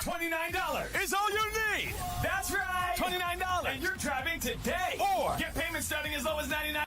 $29 is all you need. That's right. $29. And you're driving today. Or get payments starting as low as $99.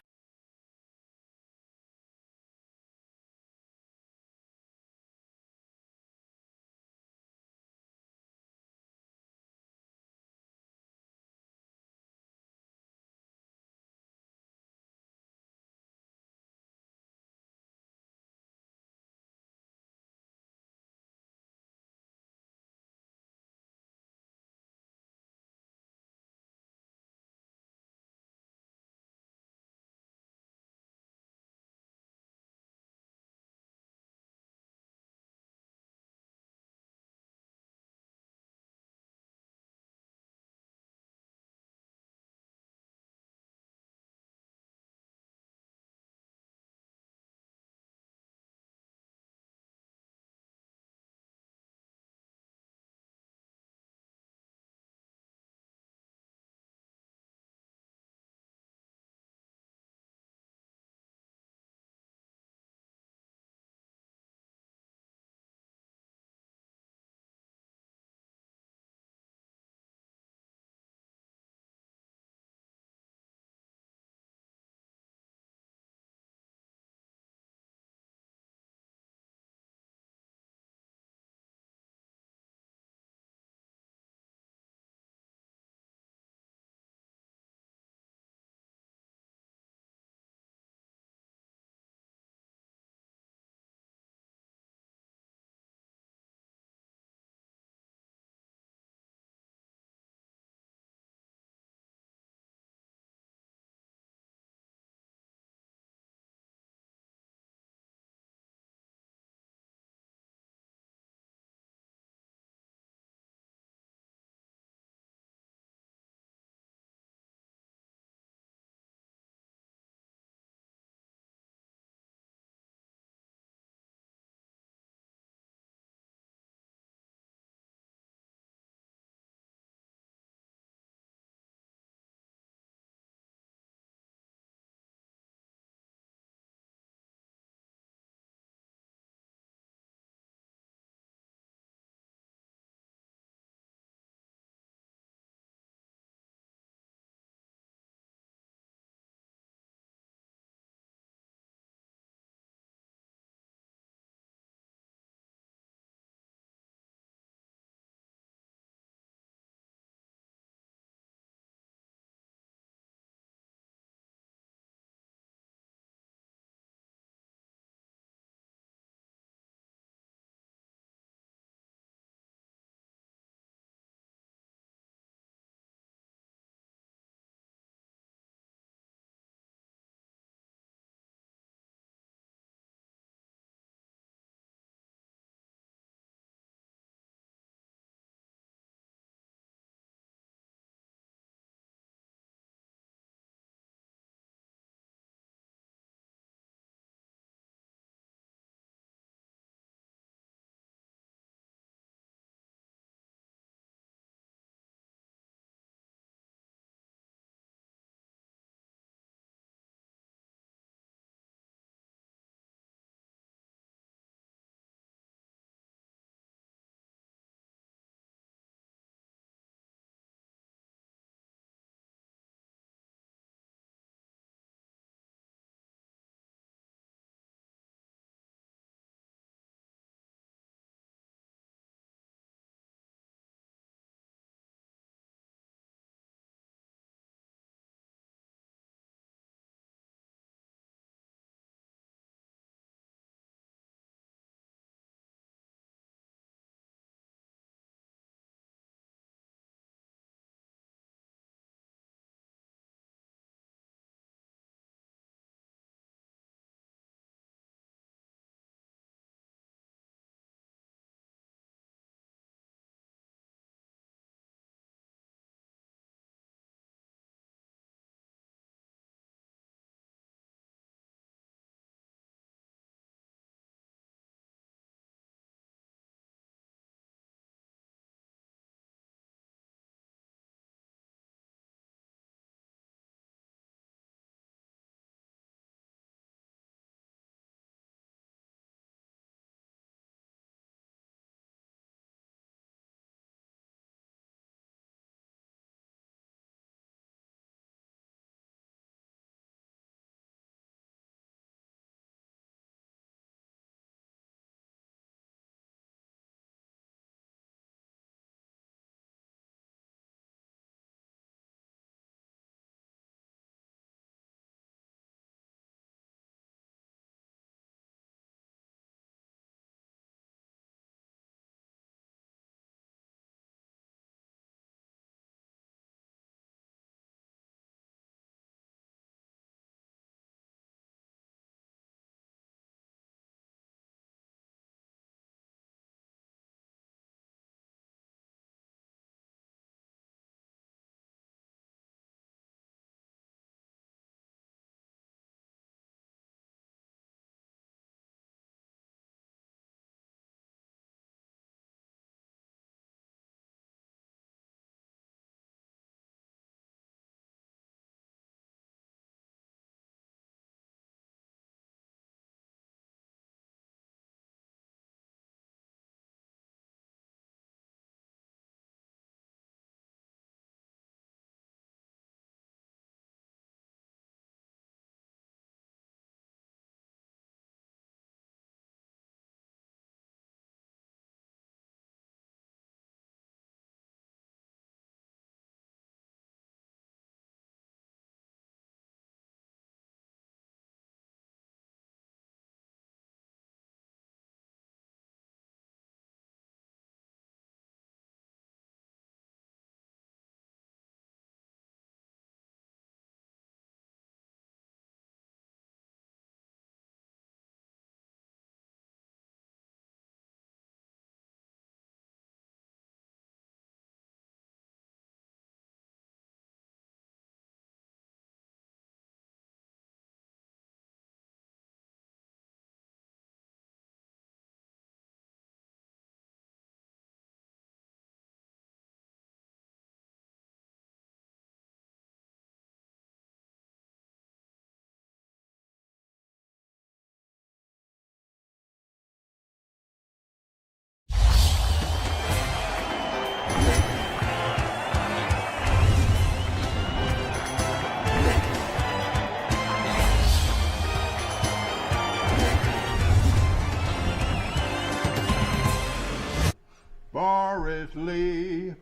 Forrest Lee,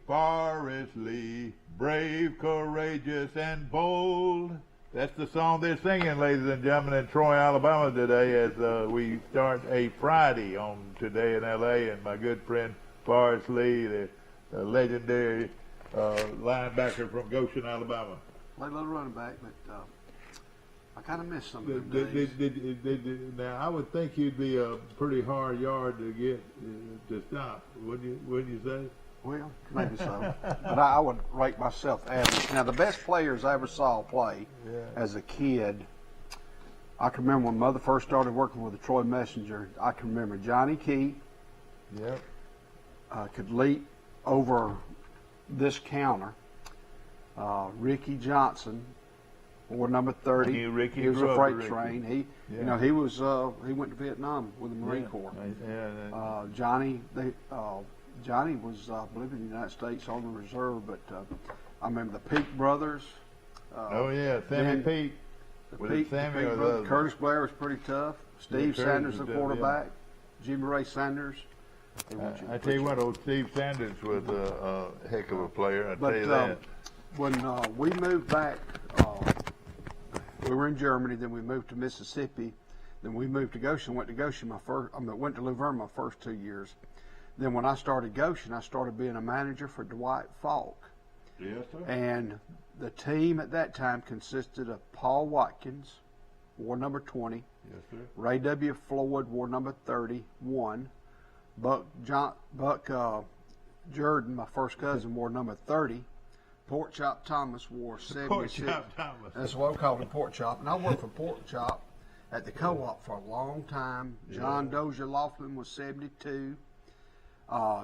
brave, courageous, and bold. That's the song they're singing, ladies and gentlemen, in Troy, Alabama today as we start a Friday on Today in L.A. And my good friend Forrest Lee, the legendary linebacker from Goshen, Alabama. Played a little running back, but I kind of miss some of them days. Now, I would think you'd be a pretty hard yard to get to stop, wouldn't you say? Well, maybe so. But I would rate myself average. Now, the best players I ever saw play as a kid, I can remember when Mother first started working with the Troy Messenger, I can remember Johnny Key. Yep. Could leap over this counter. Ricky Johnson, Ward number 30. He was a freight train. He was he went to Vietnam with the Marine Corps. Johnny was, I believe, in the United States on the reserve, but I remember the Peak brothers. Sammy Peak. Curtis Blair was pretty tough. Steve Sanders, the quarterback. Jimmy Ray Sanders. I tell you what, old Steve Sanders was a heck of a player. I tell you that. When we moved back, we were in Germany. Then we moved to Mississippi. Then we moved to Goshen. Went to Goshen went to Luverne my first 2 years. Then when I started Goshen, I started being a manager for Dwight Falk. Yes, sir. And the team at that time consisted of Paul Watkins, Ward number 20. Yes, sir. Ray W. Floyd, Ward number 31. Buck Jordan, my first cousin, Ward number 30. Pork Chop Thomas, Ward 76. Pork Chop Thomas. That's what we called him, Pork Chop. And I worked for Pork Chop at the co-op for a long time. John Dozier Laughlin was 72.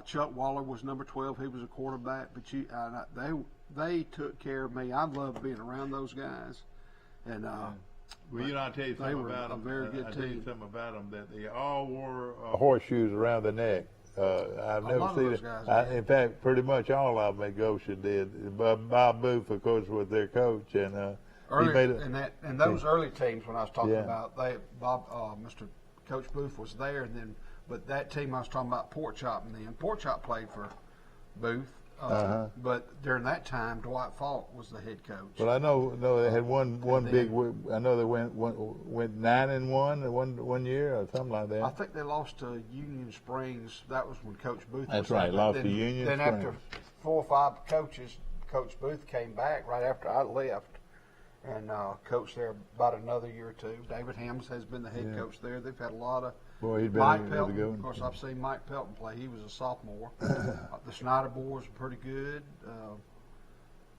Chuck Waller was number 12. He was a quarterback, but they took care of me. I loved being around those guys. And I'll tell you something about them. Very good I'll team. tell you something about them that they all wore horseshoes around the neck. I've never seen it. In fact, pretty much all of them at Goshen did. Bob Booth, of course, was their coach, and those early teams when I was talking about, Mr. Coach Booth was there, but that team I was talking about, Pork Chop, and then Pork Chop played for Booth. But during that time, Dwight Falk was the head coach. Well, I know they had one big. I know they went 9-1 one year or something like that. I think they lost to Union Springs. That was when Coach Booth. That's right, lost to Union Springs. Then after 4 or 5 coaches, Coach Booth came back right after I left and coached there about another year or two. David Hams has been the head coach there. They've had a lot of. Boy, he'd been Mike Pelton, of course, I've seen Mike Pelton play. He was a sophomore. The Snyder boys were pretty good.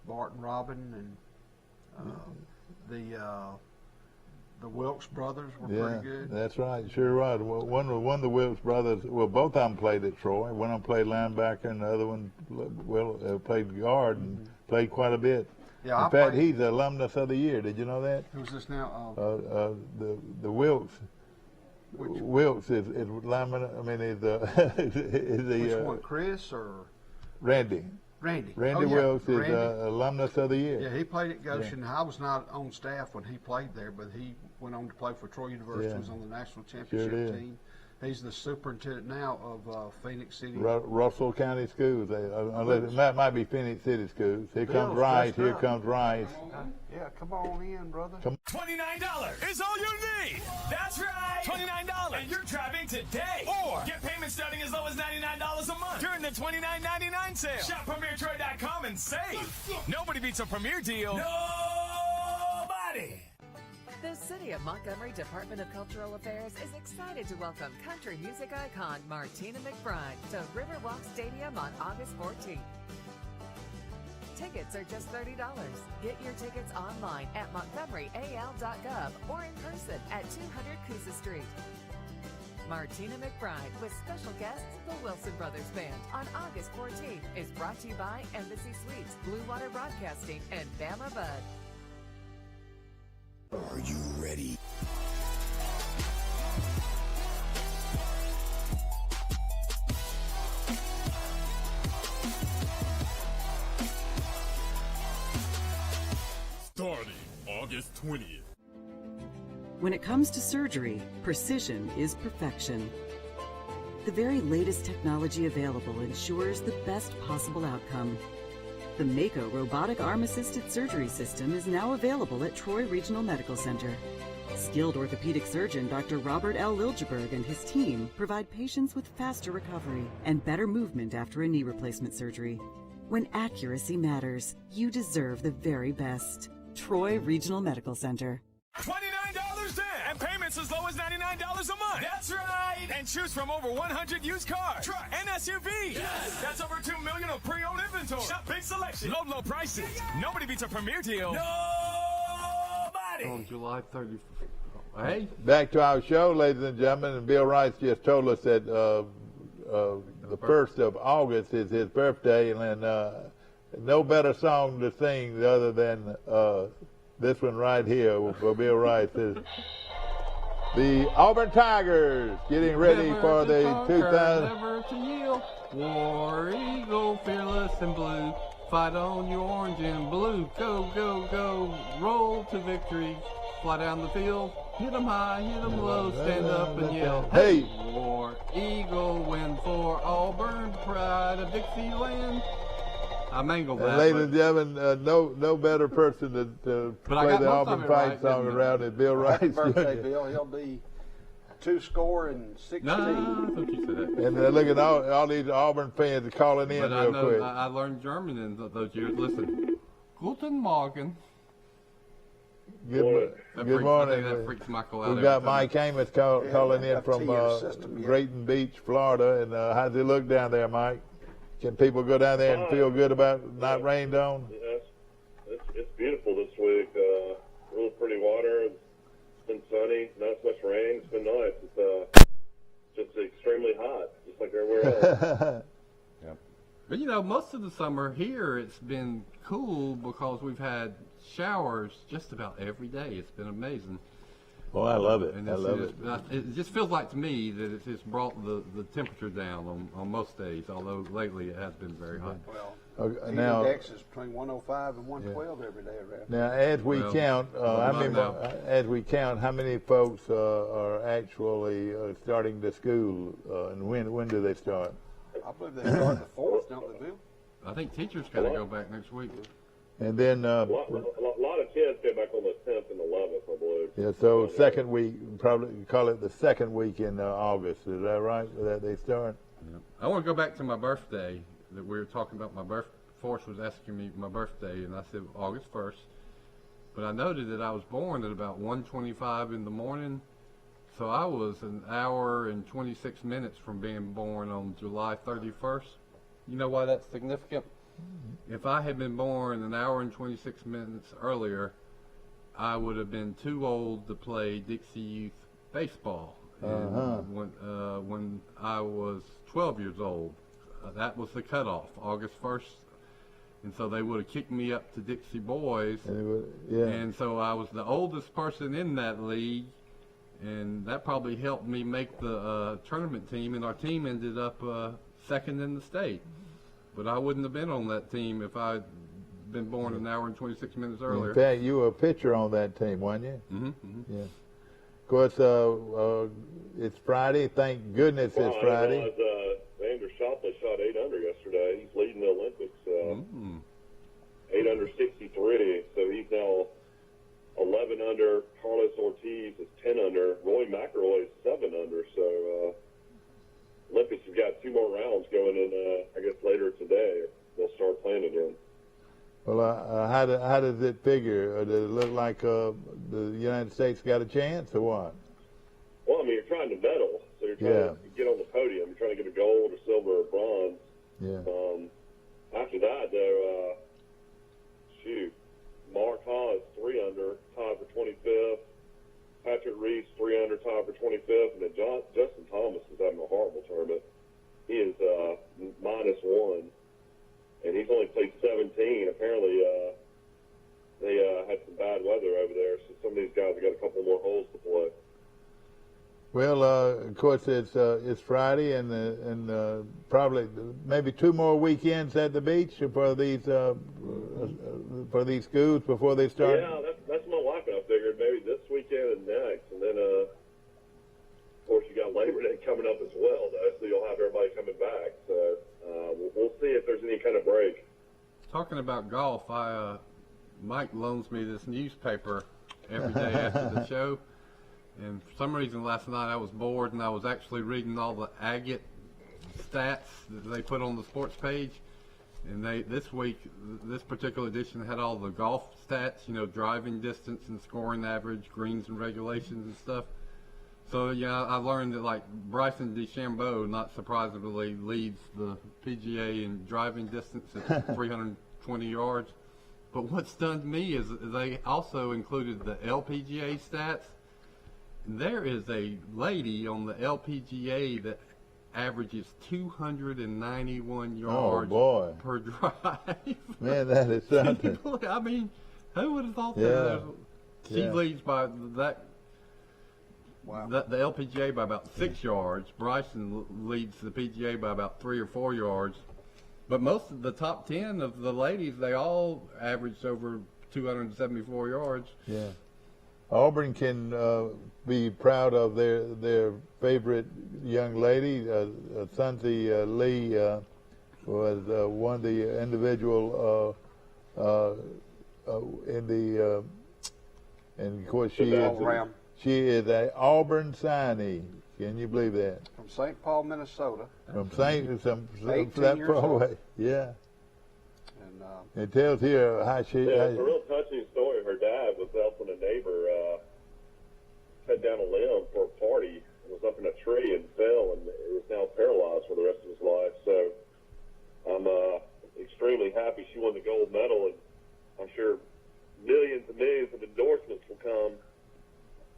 Barton Robin and the Wilkes brothers were pretty good. That's right, sure was. One of the Wilkes brothers, both of them played at Troy. One of them played linebacker, and the other one played guard and played quite a bit. Yeah, in fact, he's the alumnus of the year. Did you know that? Who's this now? The Wilkes. Wilkes is lineman. I mean, is which one, Chris or Randy? Randy Wilkes is alumnus of the year. Yeah, he played at Goshen. I was not on staff when he played there, but he went on to play for Troy University. He was on the national championship team. He's the superintendent now of Phoenix City. Russell County Schools. It might be Phoenix City Schools. Here comes Rice. Here comes Rice. Yeah, come on in, brother. $29 is all you need. That's right. $29. And you're driving today. Or get payments starting as low as $99 a month during the $29.99 sale. Shop PremierTroy.com and save. Nobody beats a Premier deal. Nobody. The City of Montgomery Department of Cultural Affairs is excited to welcome country music icon Martina McBride to Riverwalk Stadium on August 14th. Tickets are just $30. Get your tickets online at montgomeryal.gov or in person at 200 Coosa Street. Martina McBride with special guests, the Wilson Brothers Band, on August 14th is brought to you by Embassy Suites, Blue Water Broadcasting, and Bama Bud. Are you ready? Starting August 20th. When it comes to surgery, precision is perfection. The very latest technology available ensures the best possible outcome. The Mako robotic arm-assisted surgery system is now available at Troy Regional Medical Center. Skilled orthopedic surgeon Dr. Robert L. Liljeberg and his team provide patients with faster recovery and better movement after a knee replacement surgery. When accuracy matters, you deserve the very best. Troy Regional Medical Center. $29 down and payments as low as $99 a month. That's right. And choose from over 100 used cars, trucks, and SUVs. Yes. That's over $2 million of pre-owned inventory. Shop big selection, low prices. Nobody beats a premier deal. Nobody. On July 31st. Hey. Back to our show, ladies and gentlemen, and Bill Rice just told us that the 1st of August is his birthday, and no better song to sing other than this one right here for Bill Rice is the Auburn Tigers getting ready for the 2000. Never to yield. War Eagle, fearless and blue. Fight on your orange and blue. Go, go, go. Roll to victory. Fly down the field. Hit 'em high, hit 'em low. Stand up and yell. Hey! War Eagle, win for Auburn. Pride of Dixieland. I mangled that. Ladies and gentlemen, no better person to play the Auburn fight song around than Bill Rice. Happy birthday, Bill. He'll be 2-16. No, I thought you said that. And look at all these Auburn fans calling in But real quick. I learned German in those years. Listen. Guten Morgen. Good morning. That freaks Michael out. We've got Mike Amos calling in from Drayton Beach, Florida. And how's it look down there, Mike? Can people go down there and feel good about not rained on? Yes, it's beautiful this week. Real pretty water. It's been sunny, not as much rain. It's been nice. It's just extremely hot, just like everywhere else. Yeah. But most of the summer here it's been cool because we've had showers just about every day. It's been amazing. Well, I love it. And I love it. It just feels like to me that it's just brought the temperature down on most days, although lately it has been very hot. Well, the now, index is between 105 and 112 every day around. Now, as we count, how many folks are actually starting to school, and when do they start? I believe they start the 4th, don't they, Bill? I think teachers got to go back next week. And then a lot of kids get back on the 10th and 11th, I believe. Yeah, so second week, probably call it the second week in August. Is that right? That they start? Yeah. I want to go back to my birthday. That we were talking about my birthday. Forrest was asking me my birthday, and I said August 1st. But I noted that I was born at about 1:25 in the morning, so I was an hour and 26 minutes from being born on July 31st. You know why that's significant? If I had been born an hour and 26 minutes earlier, I would have been too old to play Dixie Youth baseball. When I was 12 years old, that was the cutoff, August 1st. And so they would have kicked me up to Dixie Boys. And so I was the oldest person in that league. And that probably helped me make the tournament team. And our team ended up second in the state. But I wouldn't have been on that team if I'd been born an hour and 26 minutes earlier. In fact, you were a pitcher on that team, weren't you? Yeah. Of course, it's Friday. Thank goodness it's Friday. Andrew Shopley shot 8 under yesterday. He's leading the Olympics. 8 under 63. So he's now 11 under. Carlos Ortiz is 10 under. Roy McIlroy is 7 under. So Olympics have got 2 more rounds going in, I guess, later today. They'll start playing again. Well, how does it figure? Does it look like the United States got a chance or what? Well, I mean, you're trying to medal. So you're trying to get on the podium. You're trying to get a gold or silver or bronze. Yeah. After that, though, Mark Haw is 3 under, tied for 25th. Patrick Reese, 3 under, tied for 25th. And then Justin Thomas is having a horrible tournament. He is -1. And he's only played 17. Apparently, they had some bad weather over there, so some of these guys have got a couple more holes to play. Well, of course, it's Friday, and probably maybe 2 more weekends at the beach for these schools before they start. Yeah, that's my wife. I figured maybe this weekend and next, and then of course you got Labor Day coming up as well, though. So you'll kind of break. Talking about golf, Mike loans me this newspaper every day after the show, and for some reason last night I was bored and I was actually reading all the agate stats that they put on the sports page. And this week, this particular edition had all the golf stats, driving distance and scoring average, greens and regulations and stuff. So, I learned that, like, Bryson DeChambeau, not surprisingly, leads the PGA in driving distance at 320 yards. But what stunned me is they also included the LPGA stats. And there is a lady on the LPGA that averages 291 yards per drive. Man, that is something. I mean, who would have thought Yeah. that? She Yeah. leads by that. Wow. The LPGA by about 6 yards. Bryson leads the PGA by about 3 or 4 yards. But most of the top 10 of the ladies, they all averaged over 274 yards. Yeah. Auburn can be proud of their favorite young lady, Sunzi Lee, was won the individual in the and of course she is a Auburn signee. Can you believe that? From St. Paul, Minnesota. From St. 18 that years far old. away. Yeah. And It tells here how she. Yeah, it's a real touching story. Her dad was helping a neighbor cut down a limb for a party. It was up in a tree and fell, and it was now paralyzed for the rest of his life. So I'm extremely happy she won the gold medal, and I'm sure millions and millions of endorsements will come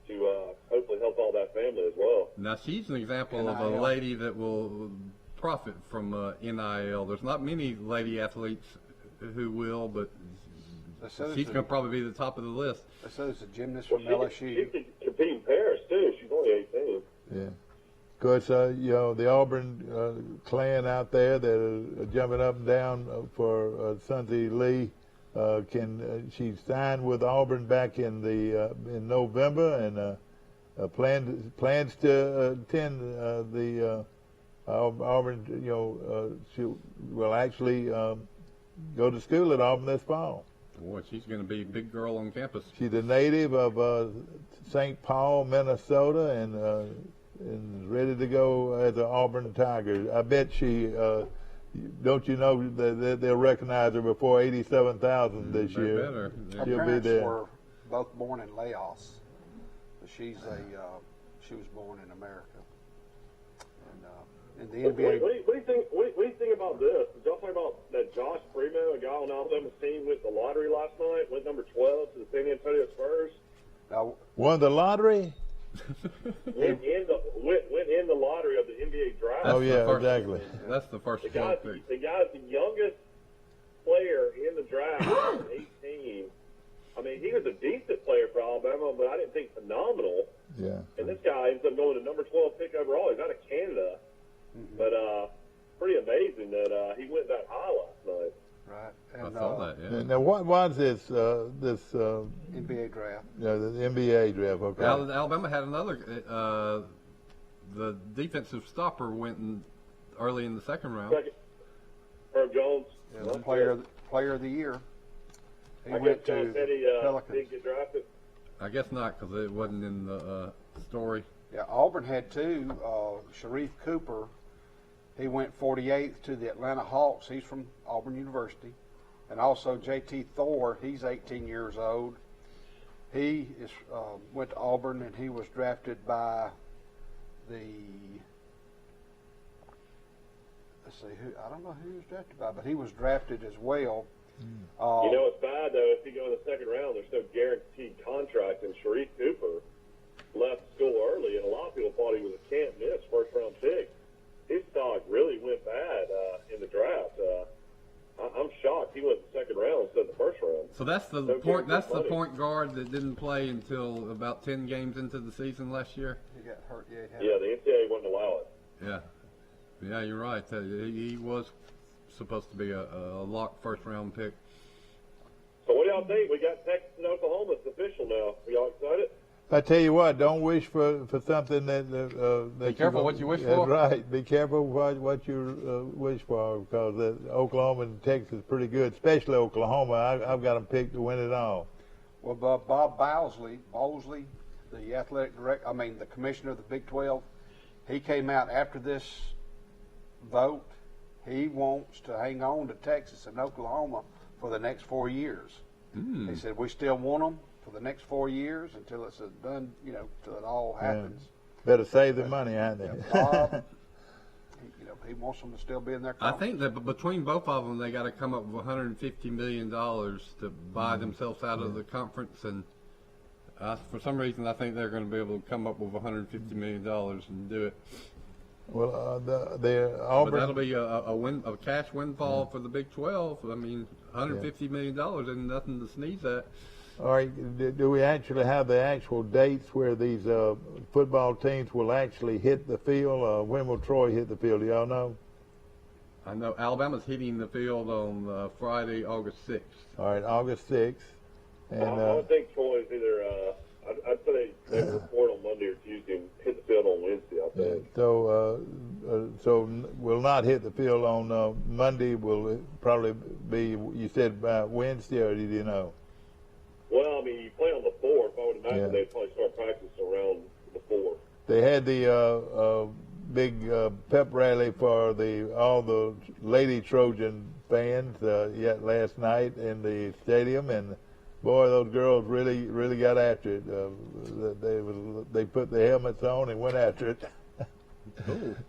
to hopefully help all that family as well. Now, she's an example of a NIL. lady that will profit from NIL. There's not many lady athletes who will, but she's going to probably be the top of the list. So there's a gymnast Well, from she LSU. can compete in Paris, too. She's only 18. Yeah. Of course, the Auburn clan out there that are jumping up and down for Sunzi Lee. She signed with Auburn back in in November and plans to attend the Auburn. She will actually go to school at Auburn this fall. Boy, she's going to be a big girl on campus. She's a native of St. Paul, Minnesota, and ready to go as an Auburn Tiger. I bet she. Don't you know that they'll recognize her before 87,000 this They year? better. Her She'll be parents there. were both born in Laos. But she was born in America. And the What do NBA. you think? What do you think about this? Did y'all talk about that Josh Freeman, a guy on Alabama's team, went the lottery last night? Went number 12 to the San Antonio Spurs. Now, Won the lottery? Went in the lottery of the NBA draft. Oh, the yeah, first- exactly. That's the first The 12 guy's pick. the youngest player in the draft, 18. I mean, he was a decent player for Alabama, but I didn't think phenomenal. Yeah. And this guy ends up going to number 12 pick overall. He's out of Canada. But pretty amazing that he went that high last night. right. I And saw that, yeah. Now, what was this NBA draft. the NBA draft? Okay. Alabama had another. The defensive stopper went early in the second round. Second, Herb Jones. Yeah, the player of the year. He I guess went John to said he Pelicans. didn't get drafted. I guess not, because it wasn't in the story. Yeah, Auburn had two. Sharif Cooper, he went 48th to the Atlanta Hawks. He's from Auburn University. And also J.T. Thor, he's 18 years old. He went to Auburn, and he was drafted by I don't know who he was drafted by, but he was drafted as well. You know, it's bad, though, if you go in the second round, there's no guaranteed contract, and Sharif Cooper left school early, and a lot of people thought he was a can't-miss first-round pick. His stock really went bad in the draft. I'm shocked he went the second round instead of the first round. So that's the No point. That's the guaranteed money. point guard that didn't play until about 10 games into the season last year. He got hurt. Yeah, Yeah, the NCAA wouldn't allow it. Yeah, you're right. He was supposed to be a locked first-round pick. So what do y'all think? We got Texas and Oklahoma. It's official now. Are y'all excited? I tell you what, don't wish for something that Be careful what you wish that's for. right. Be careful what you wish for, because Oklahoma and Texas is pretty good, especially Oklahoma. I've got them picked to win it all. Well, Bob Bowsley, the athletic director, the commissioner of the Big 12, he came out after this vote. He wants to hang on to Texas and Oklahoma for the next 4 years. He said, we still want them for the next 4 years until it's done, till it all happens. Yeah. Better save the money, ain't they? Bob, he wants them to still be in their I conference. think that between both of them, they got to come up with $150 million to buy themselves out of the conference. And for some reason, I think they're going to be able to come up with $150 million and do it. Well, But Auburn. that'll be a cash windfall for the Big 12. I mean, $150 million isn't nothing to sneeze at. All right, do we actually have the actual dates where these football teams will actually hit the field? When will Troy hit the field? Do y'all know? I know Alabama's hitting the field on Friday, August 6th. All right, August 6th. And I would think Troy is either, I'd say they report on Monday or Tuesday and hit the field on Wednesday, I think. so we'll not hit the field on Monday. Will it probably be, you said by Wednesday, or did you know? Well, you play on the 4th. I would imagine they'd probably start practice around the 4th. They had the big pep rally for all the Lady Trojan fans last night in the stadium, and boy, those girls really got after it. They put the helmets on and went after it.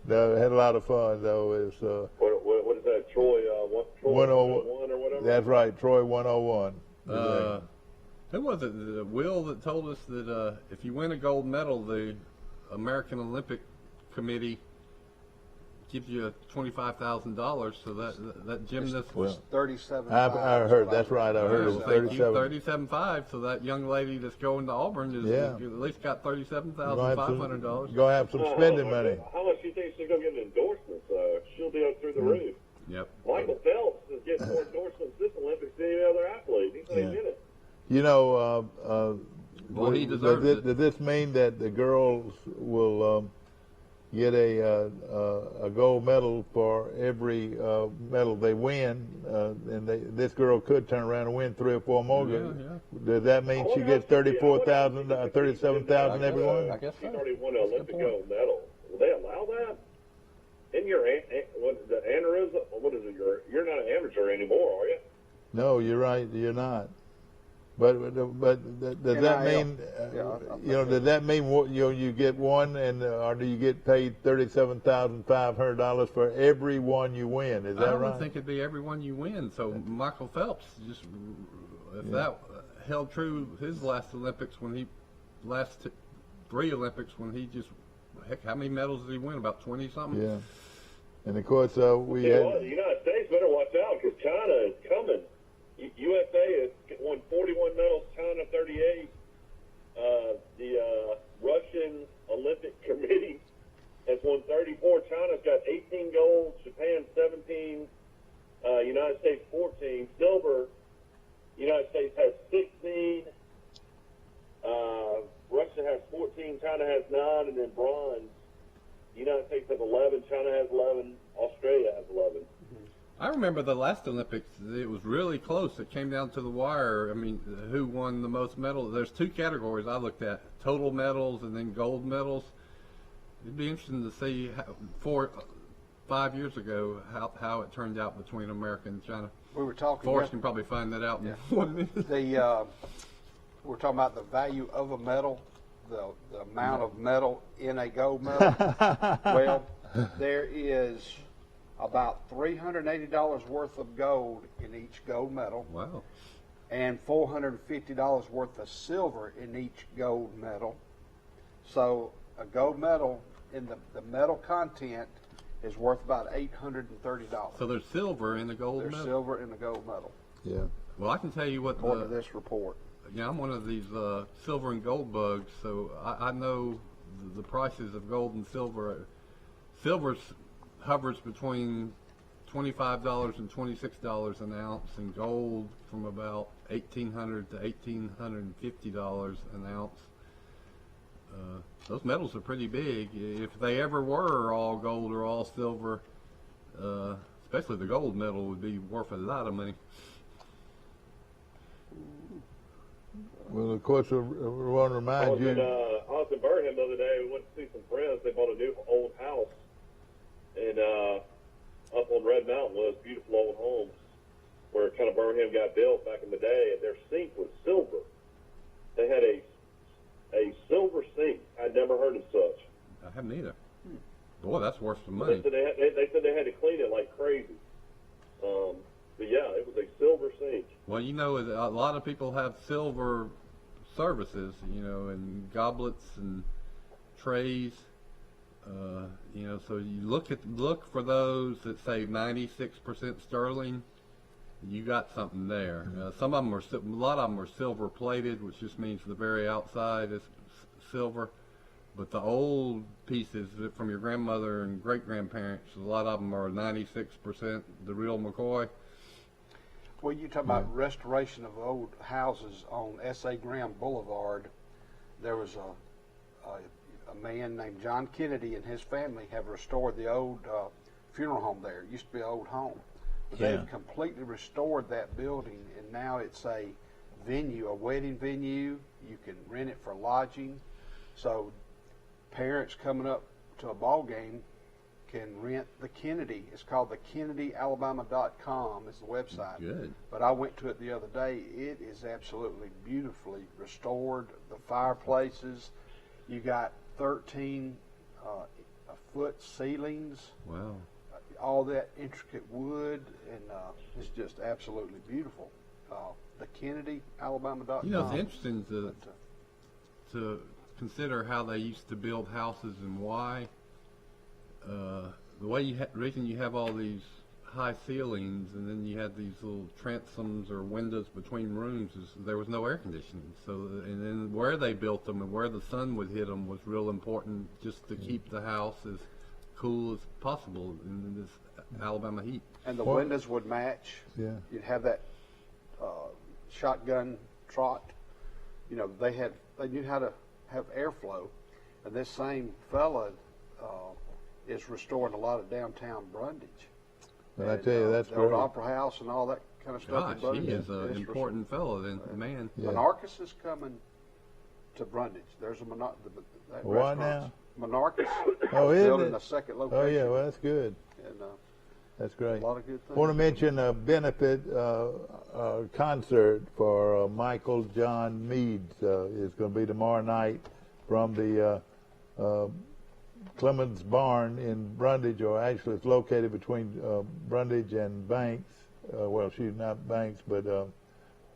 No, had a lot of fun though. It's what is that? Troy 101 or whatever. That's right, Troy 101. Who was it? Will that told us that if you win a gold medal, the American Olympic Committee gives you $25,000. So that gymnast was 37. I heard that's right. I heard it was 37. $37.5. So that young lady that's going to Auburn is at least got $37,500. Gonna have some spending money. How much do you think she's gonna get in endorsements? She'll be up through the roof. Yep. Michael Phelps is getting more endorsements this Olympics than any other athlete. He's gonna get it. Well, he deserves it. Does this mean that the girls will get a gold medal for every medal they win, and this girl could turn around and win 3 or 4 more? Does that mean she gets 37,000 every one? I guess so. She's already won an Olympic gold medal. Will they allow that? In your the aneurysm? What is it? You're not an amateur anymore, are you? No, you're right. You're not. But does that mean does that mean you get one, and or do you get paid $37,500 for every one you win? Is that right? I would think it'd be every one you win. So Michael Phelps that held true his last Olympics last 3 Olympics when he just how many medals did he win? About 20 something. Yeah. And of course we had the United States better watch out because China is coming. USA has won 41 medals, China 38. The Russian Olympic Committee has won 34. China's got 18 gold, Japan 17, United States 14. Silver, United States has 16. Russia has 14, China has 9, and then bronze. The United States has 11, China has 11, Australia has 11. I remember the last Olympics, it was really close. It came down to the wire. Who won the most medals? There's 2 categories I looked at, total medals and then gold medals. It'd be interesting to see 5 years ago how it turned out between America and China. We were talking. Forrest can probably find that out in 1 minute. We're talking about the value of a medal, the amount of metal in a gold medal. Well, there is about $380 worth of gold in each gold medal. Wow. And $450 worth of silver in each gold medal. So a gold medal in the metal content is worth about $830. So there's silver in the gold medal? There's silver in the gold medal. Yeah. Well, I can tell you what according to this report. Yeah, I'm one of these silver and gold bugs, so I know the prices of gold and silver. Silver hovers between $25 and $26 an ounce, and gold from about $1,800 to $1,850 an ounce. those medals are pretty big. If they ever were all gold or all silver, especially the gold medal would be worth a lot of money. Well, of course, I want to I remind was in you. Austin, Birmingham the other day. We went to see some friends. They bought a new old house, and up on Red Mountain was beautiful old homes where kind of Birmingham got built back in the day, and their sink was silver. They had a silver sink. I'd never heard of such. I haven't either. Boy, that's worth some They money. said they said they had to clean it like crazy. But yeah, it was a silver sink. Well, you know, a lot of people have silver services, you know, and goblets and trays. You know, so you look for those that say 96% sterling. You got something there. Some of them are, a lot of them are silver plated, which just means the very outside is silver. But the old pieces from your grandmother and great grandparents, a lot of them are 96% the real McCoy. Well, you talk about restoration of old houses on S.A. Graham Boulevard. There was a man named John Kennedy and his family have restored the old funeral home there. It used to be an old home. But Yeah. they've completely restored that building, and now it's a venue, a wedding venue. You can rent it for lodging. So parents coming up to a ball game can rent the Kennedy. It's called the KennedyAlabama.com is the website. Good. But I went to it the other day. It is absolutely beautifully restored. The fireplaces, you got 13-foot ceilings, Wow. all that intricate wood, and it's just absolutely beautiful. The KennedyAlabama.com. You know, it's interesting to consider how they used to build houses and why. The way reason you have all these high ceilings and then you had these little transoms or windows between rooms is there was no air conditioning. So, and then where they built them and where the sun would hit them was real important just to keep the house as cool as possible in this Alabama heat. And the windows would match. Yeah. You'd have that shotgun trot. You know, they knew how to have airflow. And this same fella is restoring a lot of downtown Brundage. But I tell you, that's the old great. Opera House and all that kind of stuff. Gosh, in Brundage. he is an It's important fellow, then, man. Yeah. Monarchus is coming to Brundage. There's a that What restaurant's- Monarchus. Oh, is building it? a second location. Oh, yeah, well, that's good. And That's great. a lot of good things. Want to mention a benefit concert for Michael John Meads. It's going to be tomorrow night from the Clemens Barn in Brundage, or actually it's located between Brundage and Banks. Well, she's not Banks, but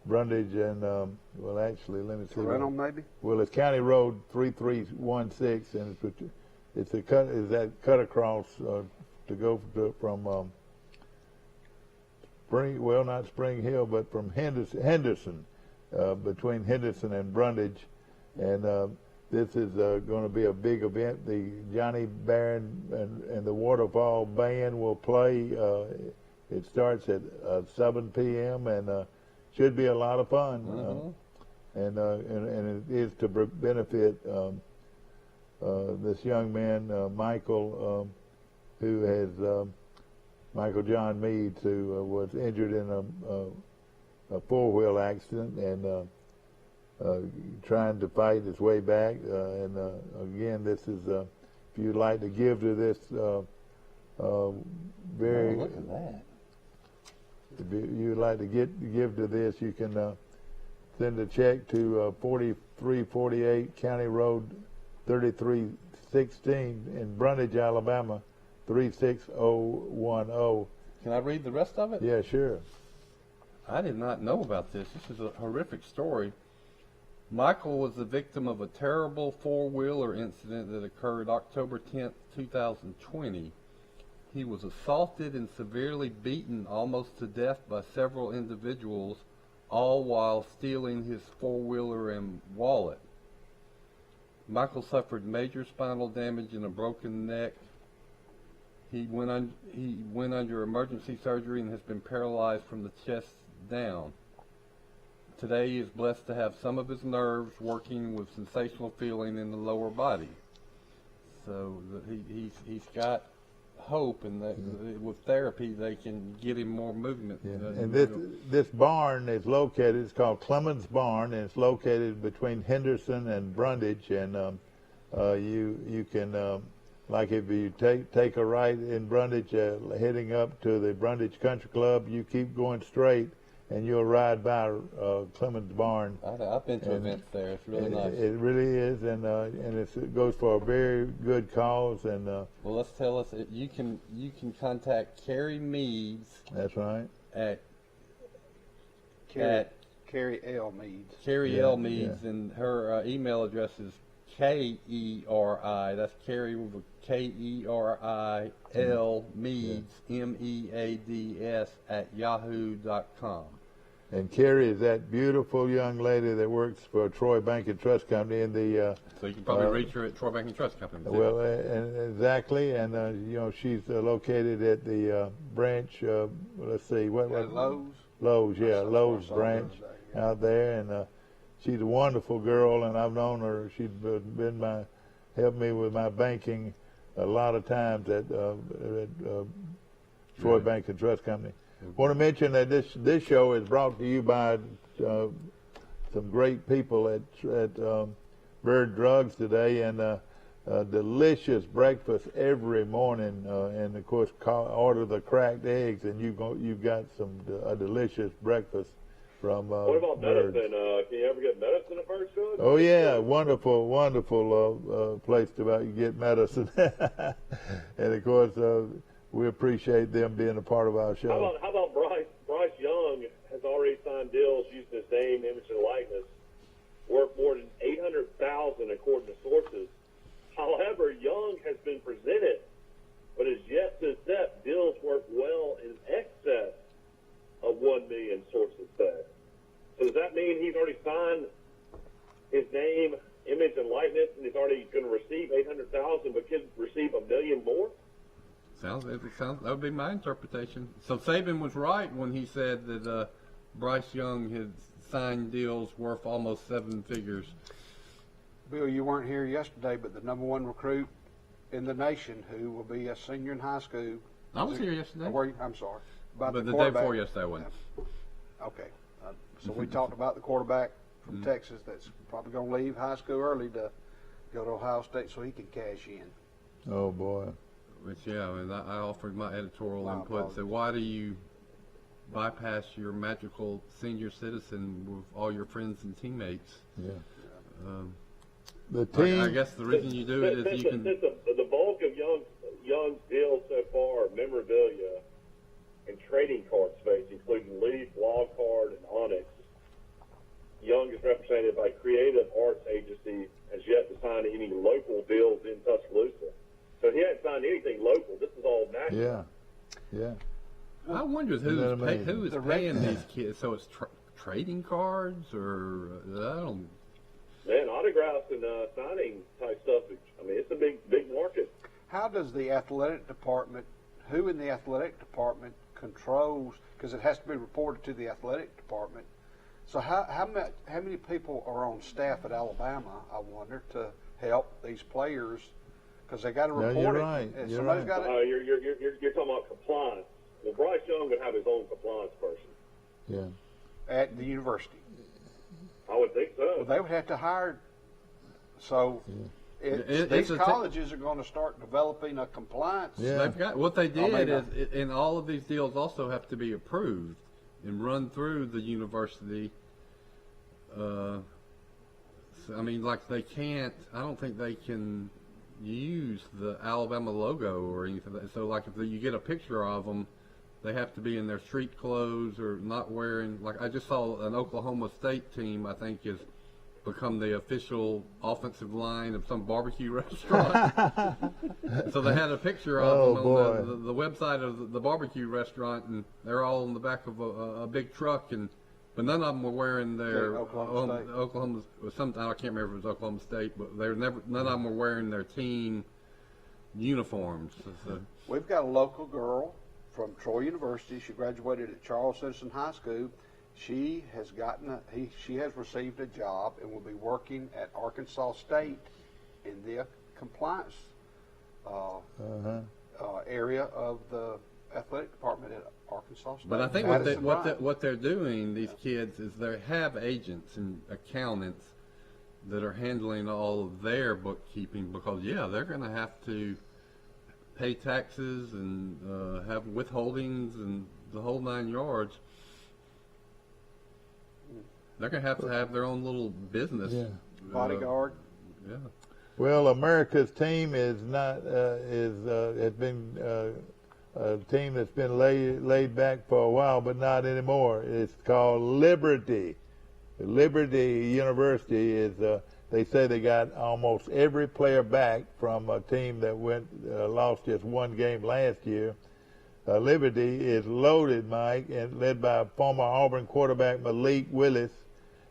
Brundage and, well, actually, let me see. Rental, maybe? Well, it's County Road 3316, and it's a cut. Is that cut across to go from not Spring Hill, but from Henderson, between Henderson and Brundage, and this is going to be a big event. The Johnny Barron and the Waterfall Band will play. It starts at 7 p.m. and should be a lot of fun. And it is to benefit this young man, Michael, who has Michael John Meads, who was injured in a four-wheel accident and trying to fight his way back. And again, this is if you'd like to give to this very. Look at that. If you'd like to give to this, you can send a check to 4348 County Road 3316 in Brundage, Alabama 36010. Can I read the rest of it? Yeah, sure. I did not know about this. This is a horrific story. Michael was the victim of a terrible four-wheeler incident that occurred October 10th, 2020. He was assaulted and severely beaten almost to death by several individuals, all while stealing his four-wheeler and wallet. Michael suffered major spinal damage and a broken neck. He went under emergency surgery and has been paralyzed from the chest down. today is blessed to have some of his nerves working with sensational feeling in the lower body. So he's got hope, and that with therapy they can get him more movement. And this barn is located, it's called Clemens Barn, and it's located between Henderson and Brundage, and you can, like if you take a right in Brundage, heading up to the Brundage Country Club, you keep going straight, and you'll ride by Clemens Barn. I've been to events there. It's really nice. It really is, and it goes for a very good cause. And well, let's tell us. You can contact Carrie Meads. That's right. At Carrie L. Meads. Carrie L. Meads, and her email address is KERI. That's Carrie with a KERIL Meads MEADS @yahoo.com. And Carrie is that beautiful young lady that works for Troy Bank and Trust Company in the. So you can probably reach her at Troy Bank and Trust Company. Well, exactly, and she's located at the branch. Let's see, what Lowe's. Lowe's, yeah, Lowe's branch out there, and she's a wonderful girl, and I've known her. She's been helped me with my banking a lot of times at Troy Bank and Trust Company. I want to mention that this show is brought to you by some great people at Bird Drugs today, and a delicious breakfast every morning, and of course order the cracked eggs, and you've got a delicious breakfast from What about Bird. medicine? Can you ever get medicine at Bird's Drugs? Oh yeah, wonderful place to get medicine, and of course we appreciate them being a part of our show. How about Bryce Young has already signed deals using his name, image, and likeness, worth more than $800,000 according to sources. However, Young has been presented, but is yet to accept deals worth well in excess of $1 million, sources say. So does that mean he's already signed his name, image, and likeness, and he's already going to receive $800,000, but could receive $1 million more? That would be my interpretation. So Saban was right when he said that Bryce Young had signed deals worth almost 7 figures. Bill, you weren't here yesterday, but the number 1 recruit in the nation, who will be a senior in high school. I was here yesterday. I'm sorry. But the day before yesterday I wasn't. Okay. So we talked about the quarterback from Texas that's probably going to leave high school early to go to Ohio State so he can cash in. Oh boy. Which, and I offered my editorial input and said, why do you bypass your magical senior citizen with all your friends and teammates? Yeah. The team. I guess the reason you do it is you can. The bulk of Young's deals so far are memorabilia and trading card space, including Leaf, Wild Card, and Onyx. Young is represented by Creative Arts Agency, has yet to sign any local deals in Tuscaloosa. So he hasn't signed anything local. This is all national. Yeah. I wonder who is paying these kids. So it's trading cards, or I don't. Man, autographs and signing type stuff. I mean, it's a big market. How does the athletic department? Who in the athletic department controls? Because it has to be reported to the athletic department. So how many people are on staff at Alabama? I wonder, to help these players, because they got to report you're it. right. You're Somebody's right. got to. You're talking about compliance. Well, Bryce Young would have his own compliance person. Yeah. At the university. I would think so. Well, they would have to hire. So these colleges are going to start developing a compliance. Yeah. They've got what they did is, and all of these deals also have to be approved and run through the university. I mean, like they can't. I don't think they can use the Alabama logo or anything. So, like if you get a picture of them, they have to be in their street clothes or not wearing. Like I just saw an Oklahoma State team, I think, is become the official offensive line of some barbecue restaurant. So they had a picture of them on the website of the barbecue restaurant, and they're all on the back of a big truck, but none of them were wearing their Oklahoma. I can't remember if it was Oklahoma State, but none of them were wearing their team uniforms. So. We've got a local girl from Troy University. She graduated at Charles Citizen High School, She has she has received a job and will be working at Arkansas State in the compliance area of the athletic department at Arkansas State. But I think what they're doing, these kids, is they have agents and accountants that are handling all of their bookkeeping because, they're going to have to pay taxes and have withholdings and the whole 9 yards. They're going to have their own little business. Yeah. Bodyguard. Yeah. Well, America's team is not has been a team that's been laid back for a while, but not anymore. It's called Liberty. Liberty University is. They say they got almost every player back from a team that lost just one game last year. Liberty is loaded, Mike, and led by former Auburn quarterback Malik Willis.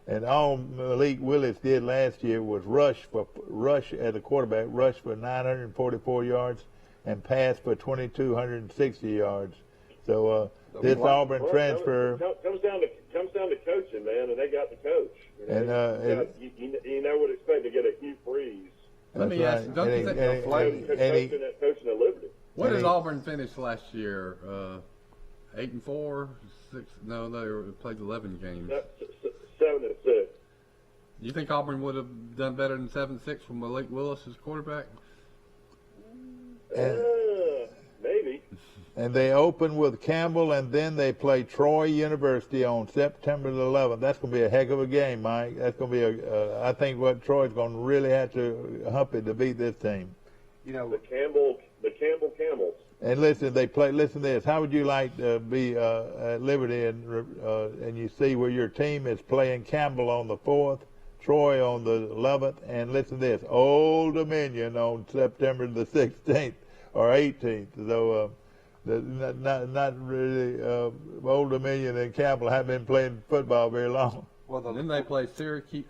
And all Malik Willis did last year was rush as a quarterback, rush for 944 yards and pass for 2,260 yards. So this Auburn transfer comes down to coaching, man, and they got the coach. And you never would expect to get a Hugh Freeze. Let me ask you, don't you think coaching at Liberty? What did Auburn finish last year? 8-4, 6? No, they played 11 games. 7-6. You think Auburn would have done better than 7-6 with Malik Willis as quarterback? Maybe. And they open with Campbell, and then they play Troy University on September the 11th. That's going to be a heck of a game, Mike. That's going to be I think what Troy's going to really have to hump it to beat this team. You know, the Campbell Camels. And listen, listen to this. How would you like to be at Liberty and you see where your team is playing Campbell on the 4th, Troy on the 11th, and listen to this, Old Dominion on September the 16th or 18th. So not really Old Dominion and Campbell haven't been playing football very long. Well, then they play Syracuse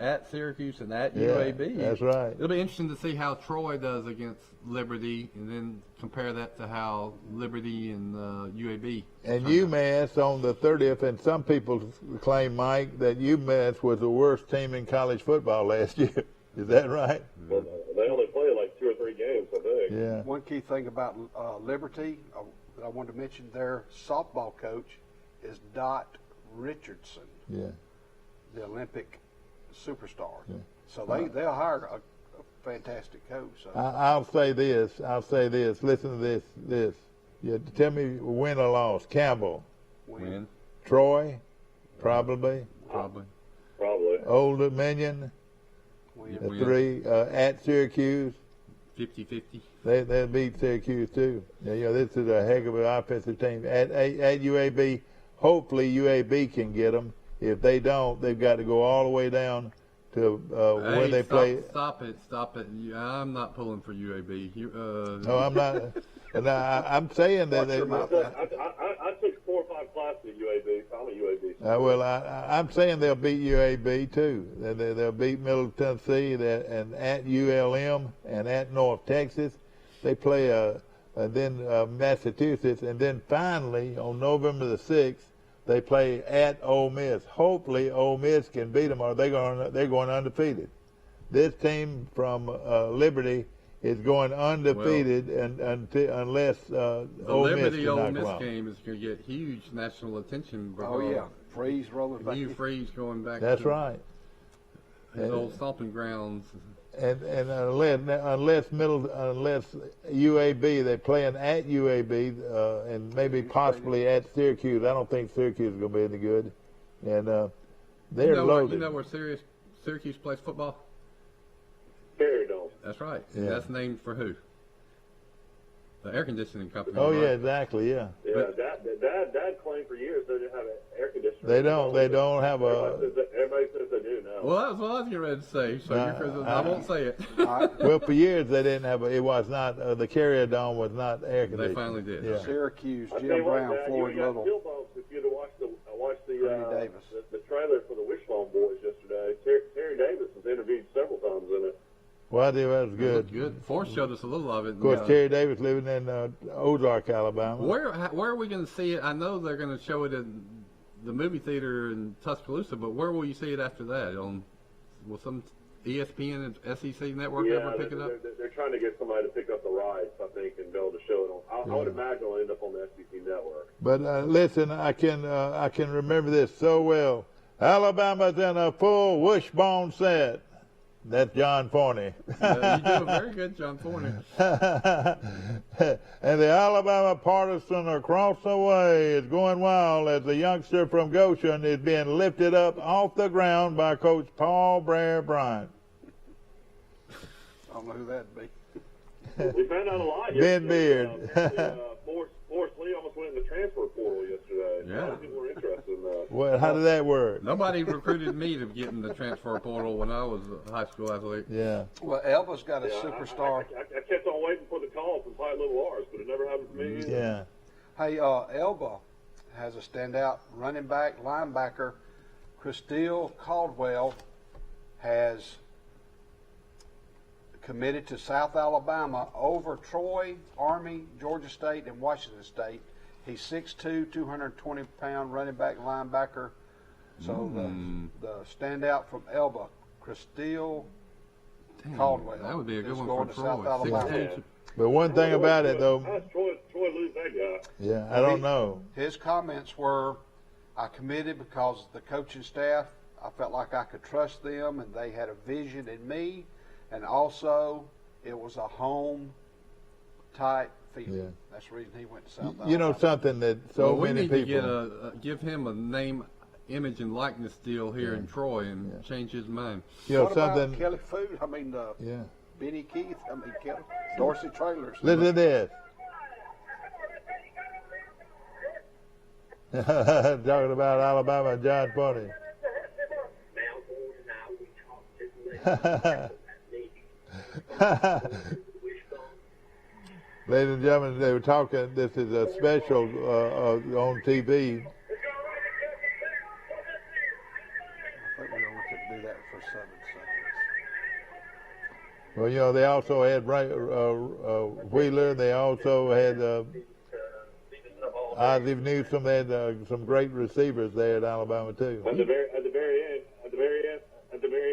and at UAB. That's right. It'll be interesting to see how Troy does against Liberty, and then compare that to how Liberty and UAB. And UMass on the 30th, and some people claim, Mike, that UMass was the worst team in college football last year. Is that right? Well, they only play like 2 or 3 games, I think. Yeah. One key thing about Liberty that I wanted to mention, their softball coach is Dot Richardson. Yeah. The Olympic superstar. Yeah. So they'll hire a fantastic coach. So. I'll say this. Listen to this. Yeah, tell me win or loss. Campbell. Win. Troy. Probably. Old Dominion. Win. 3. At Syracuse. 50-50. They'll beat Syracuse too. This is a heck of an offensive team. At UAB, hopefully UAB can get them. If they don't, they've got to go all the way down to when they play. Stop it! I'm not pulling for UAB. No, I'm not. And I'm saying that they. I took 4 or 5 classes at UAB. I'm a UAB. I'm saying they'll beat UAB too. They'll beat Middle Tennessee and at ULM and at North Texas. They play then Massachusetts, and then finally on November the 6th. They play at Ole Miss. Hopefully, Ole Miss can beat them, or they're going undefeated. This team from Liberty is going undefeated, unless Ole Miss can Ole knock them Miss out. game is going to get huge national attention. Oh yeah, Freeze rolling back. Hugh Freeze going back. That's to right. His old stomping grounds. And unless UAB, they're playing at UAB and maybe possibly at Syracuse. I don't think Syracuse is going to be any good. And they're loaded. You know where Syracuse plays football? Perry Dome. That's right. Yeah. That's named for who? The air conditioning company. Oh, right? yeah, exactly, yeah. Yeah, Dad claimed for years they didn't have an air conditioner. They don't have a... Everybody says they do now. Well, that's what I was getting ready to say, so I won't say it. Well, for years they didn't have it was not, the Carrier Dome was not air conditioned. They finally did. Yeah. Syracuse, I tell Jim you what, Brown, Dad, Floyd you got Little. chill bumps if you'd have watched Davis. the trailer for the Wishbone Boys yesterday. Terry Davis was interviewed several times in it. Well, that was good. Good. Forrest showed us a little of it. Of course, Terry Davis living in Ozark, Alabama. Where are we going to see it? I know they're going to show it the movie theater in Tuscaloosa, but where will you see it after that? Will some ESPN and SEC network ever pick it up? They're trying to get somebody to pick up the rights, I think, and be able to show it on. I would imagine it'll end up on the SEC network. But listen, I can remember this so well. Alabama's in a full wishbone set. That's John Forney. You do a very good John Forney. And the Alabama partisan across the way is going wild as the youngster from Goshen is being lifted up off the ground by Coach Paul Bryant. I don't know who that'd be. We found out a lot Ben Beard. Forrest Lee almost went in the transfer portal yesterday. Yeah. A lot of people were interested in that. Well, how did that work? Nobody recruited me to get in the transfer portal when I was a high school athlete. Yeah. Well, Elba's got a superstar. I kept on waiting for the call from Pi Little R's, but it never happened for me. Yeah. Hey, Elba has a standout running back, linebacker. Christelle Caldwell has committed to South Alabama over Troy, Army, Georgia State, and Washington State. He's 6'2", 220-pound running back, linebacker. So the standout from Elba, Christelle Caldwell. That would be a good is one going for to South Troy. Alabama. 6'2". But one thing about it, though, How does Troy lose that guy? yeah, I don't know. His comments were, I committed because the coaching staff, I felt like I could trust them and they had a vision in me. And also, it was a home-type feeling. Yeah. That's the reason he went to South Alabama. You know something that so we many need people. to give him a name, image, and likeness deal here in Troy and change his mind. You know What something. about Kelly Food? I mean, Yeah. Benny Keith. I mean, Kelly. Dorsey Trailers. Listen to this. Talking about Alabama and John Forney. Ladies and gentlemen, they were talking. This is a special on TV. I think we only could do that for 7 seconds. Well, you know, they also had Wheeler. They also had Ozzie Newsome. They had some great receivers there at Alabama too. At the very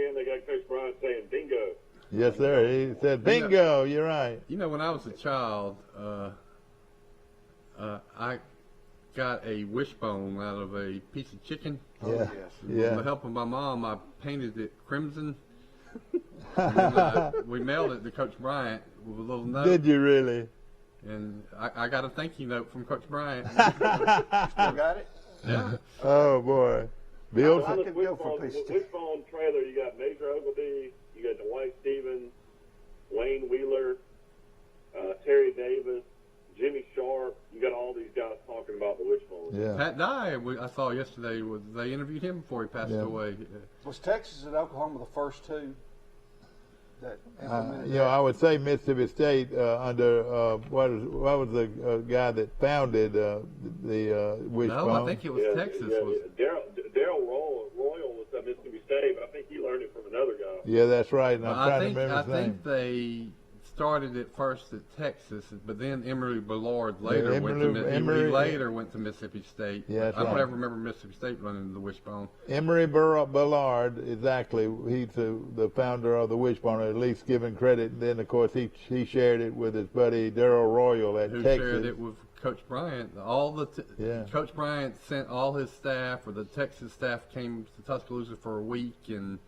end, they got Coach Bryant saying bingo. Yes, sir. He said, "Bingo, you're right." You know, when I was a child, I got a wishbone out of a piece of chicken. Yeah, yes. With yeah. the help of my mom, I painted it crimson. And then, we mailed it to Coach Bryant with a little note. Did you really? And I got a thank you note from Coach Bryant. Still got it? Yeah. Oh boy, Bill. I could go for a piece of Wishbone trailer, you got Major Ogilvie, you got Dwight Stevens, Wayne Wheeler, Terry Davis, Jimmy Sharp. You got all these guys talking about the wishbone. Yeah. Pat Dye, I saw yesterday, they interviewed him before he passed away. Was Texas and Oklahoma the first two that implemented You know, I would say Mississippi State under what was the guy that founded the wishbone? No, I think it was Texas. Darryl Royal was at Mississippi State, but I think he learned it from another guy. Yeah, that's right. And I'm I trying to remember I his name. think they started it first at Texas, but then Emory Ballard later Emory went to Mississippi State. Yeah, that's I don't right. ever remember Mississippi State running the wishbone. Emory Ballard, exactly. He's the founder of the wishbone, or at least given credit. And then, of course, he shared it with his buddy Darryl Royal at Who Texas. shared it with Coach Bryant. Coach Bryant sent all his staff, or the Texas staff came to Tuscaloosa for a week and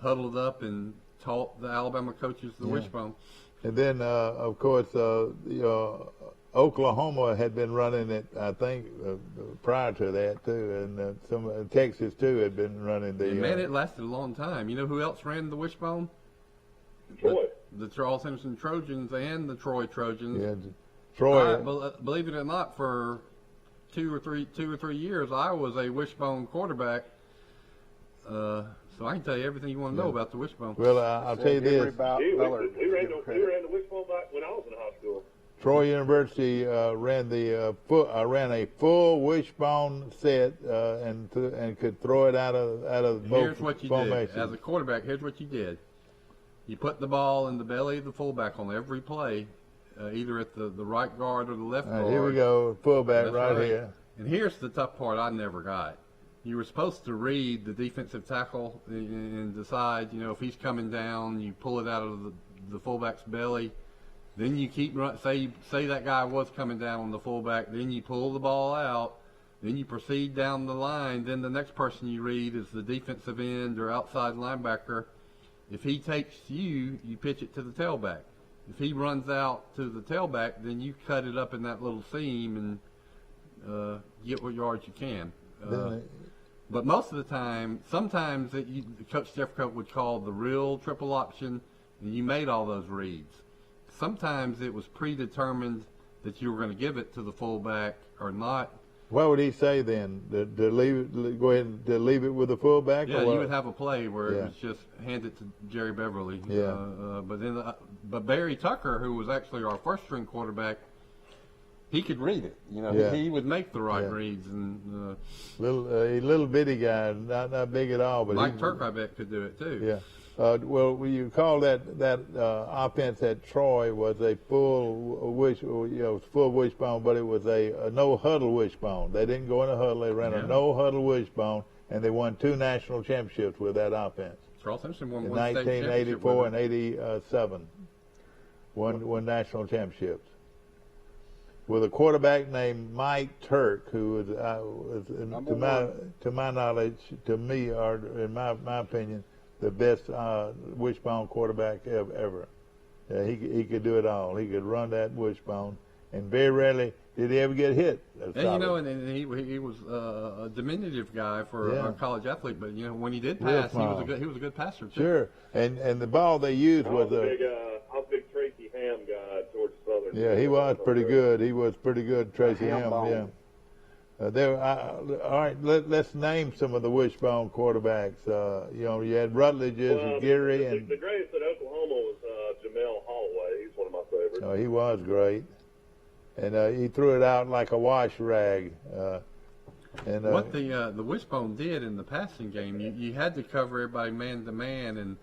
huddled up and taught the Alabama coaches the wishbone. And then, of course, Oklahoma had been running it, I think, prior to that, too. And Texas, too, had been running the... And man, it lasted a long time. You know who else ran the wishbone? Troy. The Charles Henderson Trojans and the Troy Trojans. Yeah, Troy. Believe it or not, for two or three years, I was a wishbone quarterback. So I can tell you everything you want to know about the wishbone. Well, I'll tell you this. We ran the wishbone back when I was in high school. Troy University ran a full wishbone set and could throw it out of both Here's what you formations. did. As a quarterback, here's what you did. You put the ball in the belly of the fullback on every play, either at the right guard or the left guard. Here we go, fullback That's right here. And here's the tough part I never got. You were supposed to read the defensive tackle and decide, if he's coming down, you pull it out of the fullback's belly. Then you keep say that guy was coming down on the fullback. Then you pull the ball out. Then you proceed down the line. Then the next person you read is the defensive end or outside linebacker. If he takes you, you pitch it to the tailback. If he runs out to the tailback, then you cut it up in that little seam and get what yards you can. But most of the time, sometimes Coach Jeffcoat would call the real triple option, and you made all those reads. Sometimes it was predetermined that you were going to give it to the fullback or not. What would he say then? To go ahead and leave it with the fullback? Yeah, or you would have a play where it was just hand it to Jerry Beverly. Yeah. But Barry Tucker, who was actually our first string quarterback, he could read it. He would make the right reads. And little bitty guy, not big at all. But Mike Turk, I bet, could do it too. Yeah. Well, you call that offense at Troy was a full wishbone, but it was a no huddle wishbone. They didn't go in a huddle; they ran a no huddle wishbone, and they won 2 national championships with that offense. Charles Simpson won in one state 1984 and 87. Won national championships with a quarterback named Mike Turk, who was to my knowledge, to me, or in my opinion, the best wishbone quarterback ever. He could do it all. He could run that wishbone, and very rarely did he ever get hit. And he was a diminutive guy for a college athlete, but when he did pass, he was a good passer too. Sure, and the ball they used was a big Tracy Ham guy towards Southern. Yeah, he was pretty good. He was pretty good, Tracy Ham. Yeah. All right, let's name some of the wishbone quarterbacks. You had Rutledge's, Geary, and the greatest at Oklahoma was Jamel Holloway. He's one of my favorites. Oh, he was great, and he threw it out like a wash rag. What the wishbone did in the passing game, you had to cover everybody man to man, and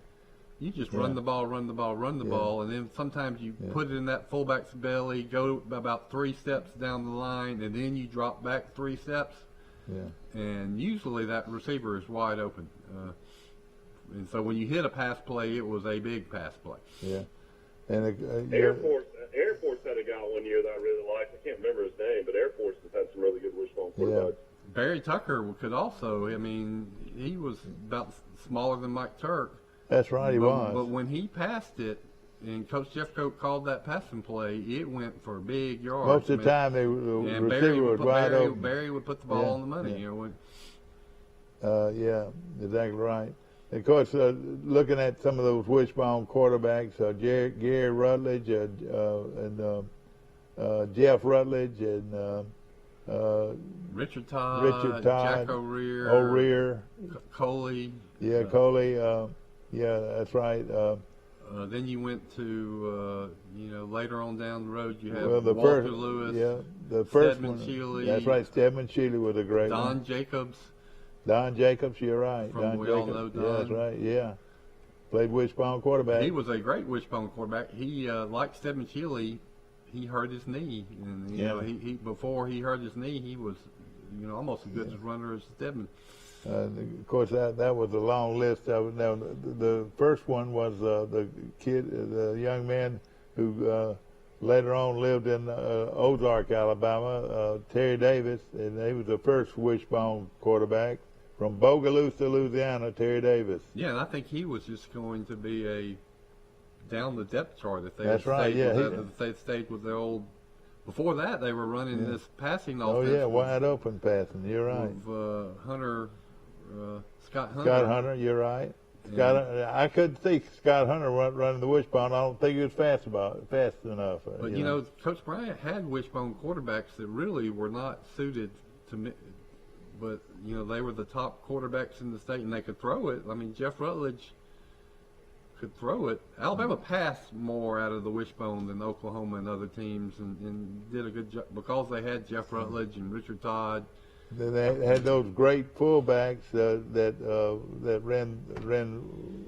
you just run the ball, and then sometimes you put it in that fullback's belly, go about 3 steps down the line, and then you drop back 3 steps. Yeah. And usually that receiver is wide open. And so when you hit a pass play, it was a big pass play. Yeah. And Air Force had a guy one year that I really liked. I can't remember his name, but Air Force has had some really good wishbone quarterbacks. Yeah. Barry Tucker could also. He was about smaller than Mike Turk. That's right, he was. But when he passed it, and Coach Jeffcoat called that passing play, it went for big yards. Most of the time, the receiver was wide open. Barry would put the ball on the money. Yeah, exactly right. Of course, looking at some of those wishbone quarterbacks, Gary Rutledge and Jeff Rutledge and Richard Todd, Jack O'Rear, Coley. Yeah, Coley. Yeah, that's right. Then you went to, later on down the road, you had Walter Lewis. Yeah, the first Stedman one. Shealy. That's right. Stedman Shealy was a great one. Don Jacobs. Don Jacobs, you're right. We all know Don. Yeah, that's right. Yeah, played wishbone quarterback. He was a great wishbone quarterback. He, like Stedman Shealy, he hurt his knee, and he before he hurt his knee, he was, almost as good as runner as Stedman. Of course, that was a long list of it. Now, the first one was the young man who later on lived in Ozark, Alabama, Terry Davis, and he was the first wishbone quarterback from Bogalusa, Louisiana. Terry Davis. Yeah, and I think he was just going to be a down the depth chart if they That's right. if they stayed with the old. Before that, they were running this passing offense. Oh yeah, wide open passing. You're right. Scott Hunter. Scott Hunter, you're right. I couldn't see Scott Hunter running the wishbone. I don't think he was fast enough. But Coach Bryant had wishbone quarterbacks that really were not suited to me. But they were the top quarterbacks in the state, and they could throw it. Jeff Rutledge could throw it. Alabama passed more out of the wishbone than Oklahoma and other teams, and did a good job because they had Jeff Rutledge and Richard Todd. Then they had those great fullbacks that ran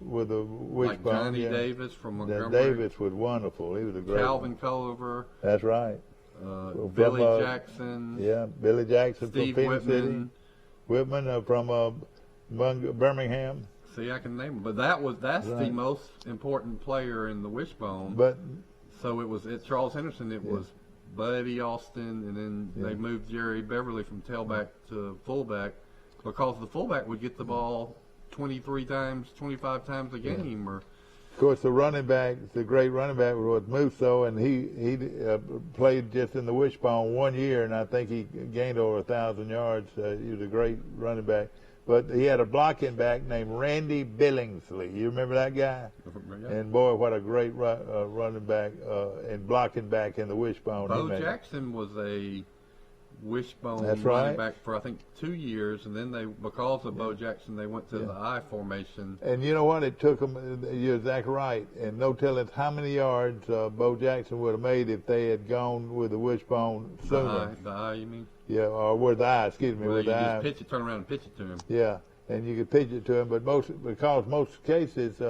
with a wishbone. Like Johnny Davis from Montgomery. Davis was wonderful. He was a great Calvin Culliver. That's right. Billy Jackson. Yeah, Billy Jackson Steve from Phoenix City. Whitman. Whitman from Birmingham. See, I can name them, but that's the Right. most important player in the wishbone. But So it was at Charles Henderson. It was Buddy Austin, and then they moved Jerry Beverly from tailback to fullback because the fullback would get the ball 23 times, 25 times a game. Or of course, the running back, the great running back was Musso, and he played just in the wishbone 1 year, and I think he gained over 1,000 yards. He was a great running back. But he had a blocking back named Randy Billingsley. You remember that guy? yeah. And boy, what a great running back and blocking back in the wishbone. Bo Jackson was a wishbone That's running right. back for I think 2 years, and then because of Bo Jackson, they went to the I formation. And you know what? It took them. You're exactly right. And no telling how many yards Bo Jackson would have made if they had gone with the wishbone sooner. The I, you mean? Yeah, or with the eye. Excuse me, Where with you the eye. just pitch it, turn around and pitch it to him. Yeah, and you could pitch it to him, but because most cases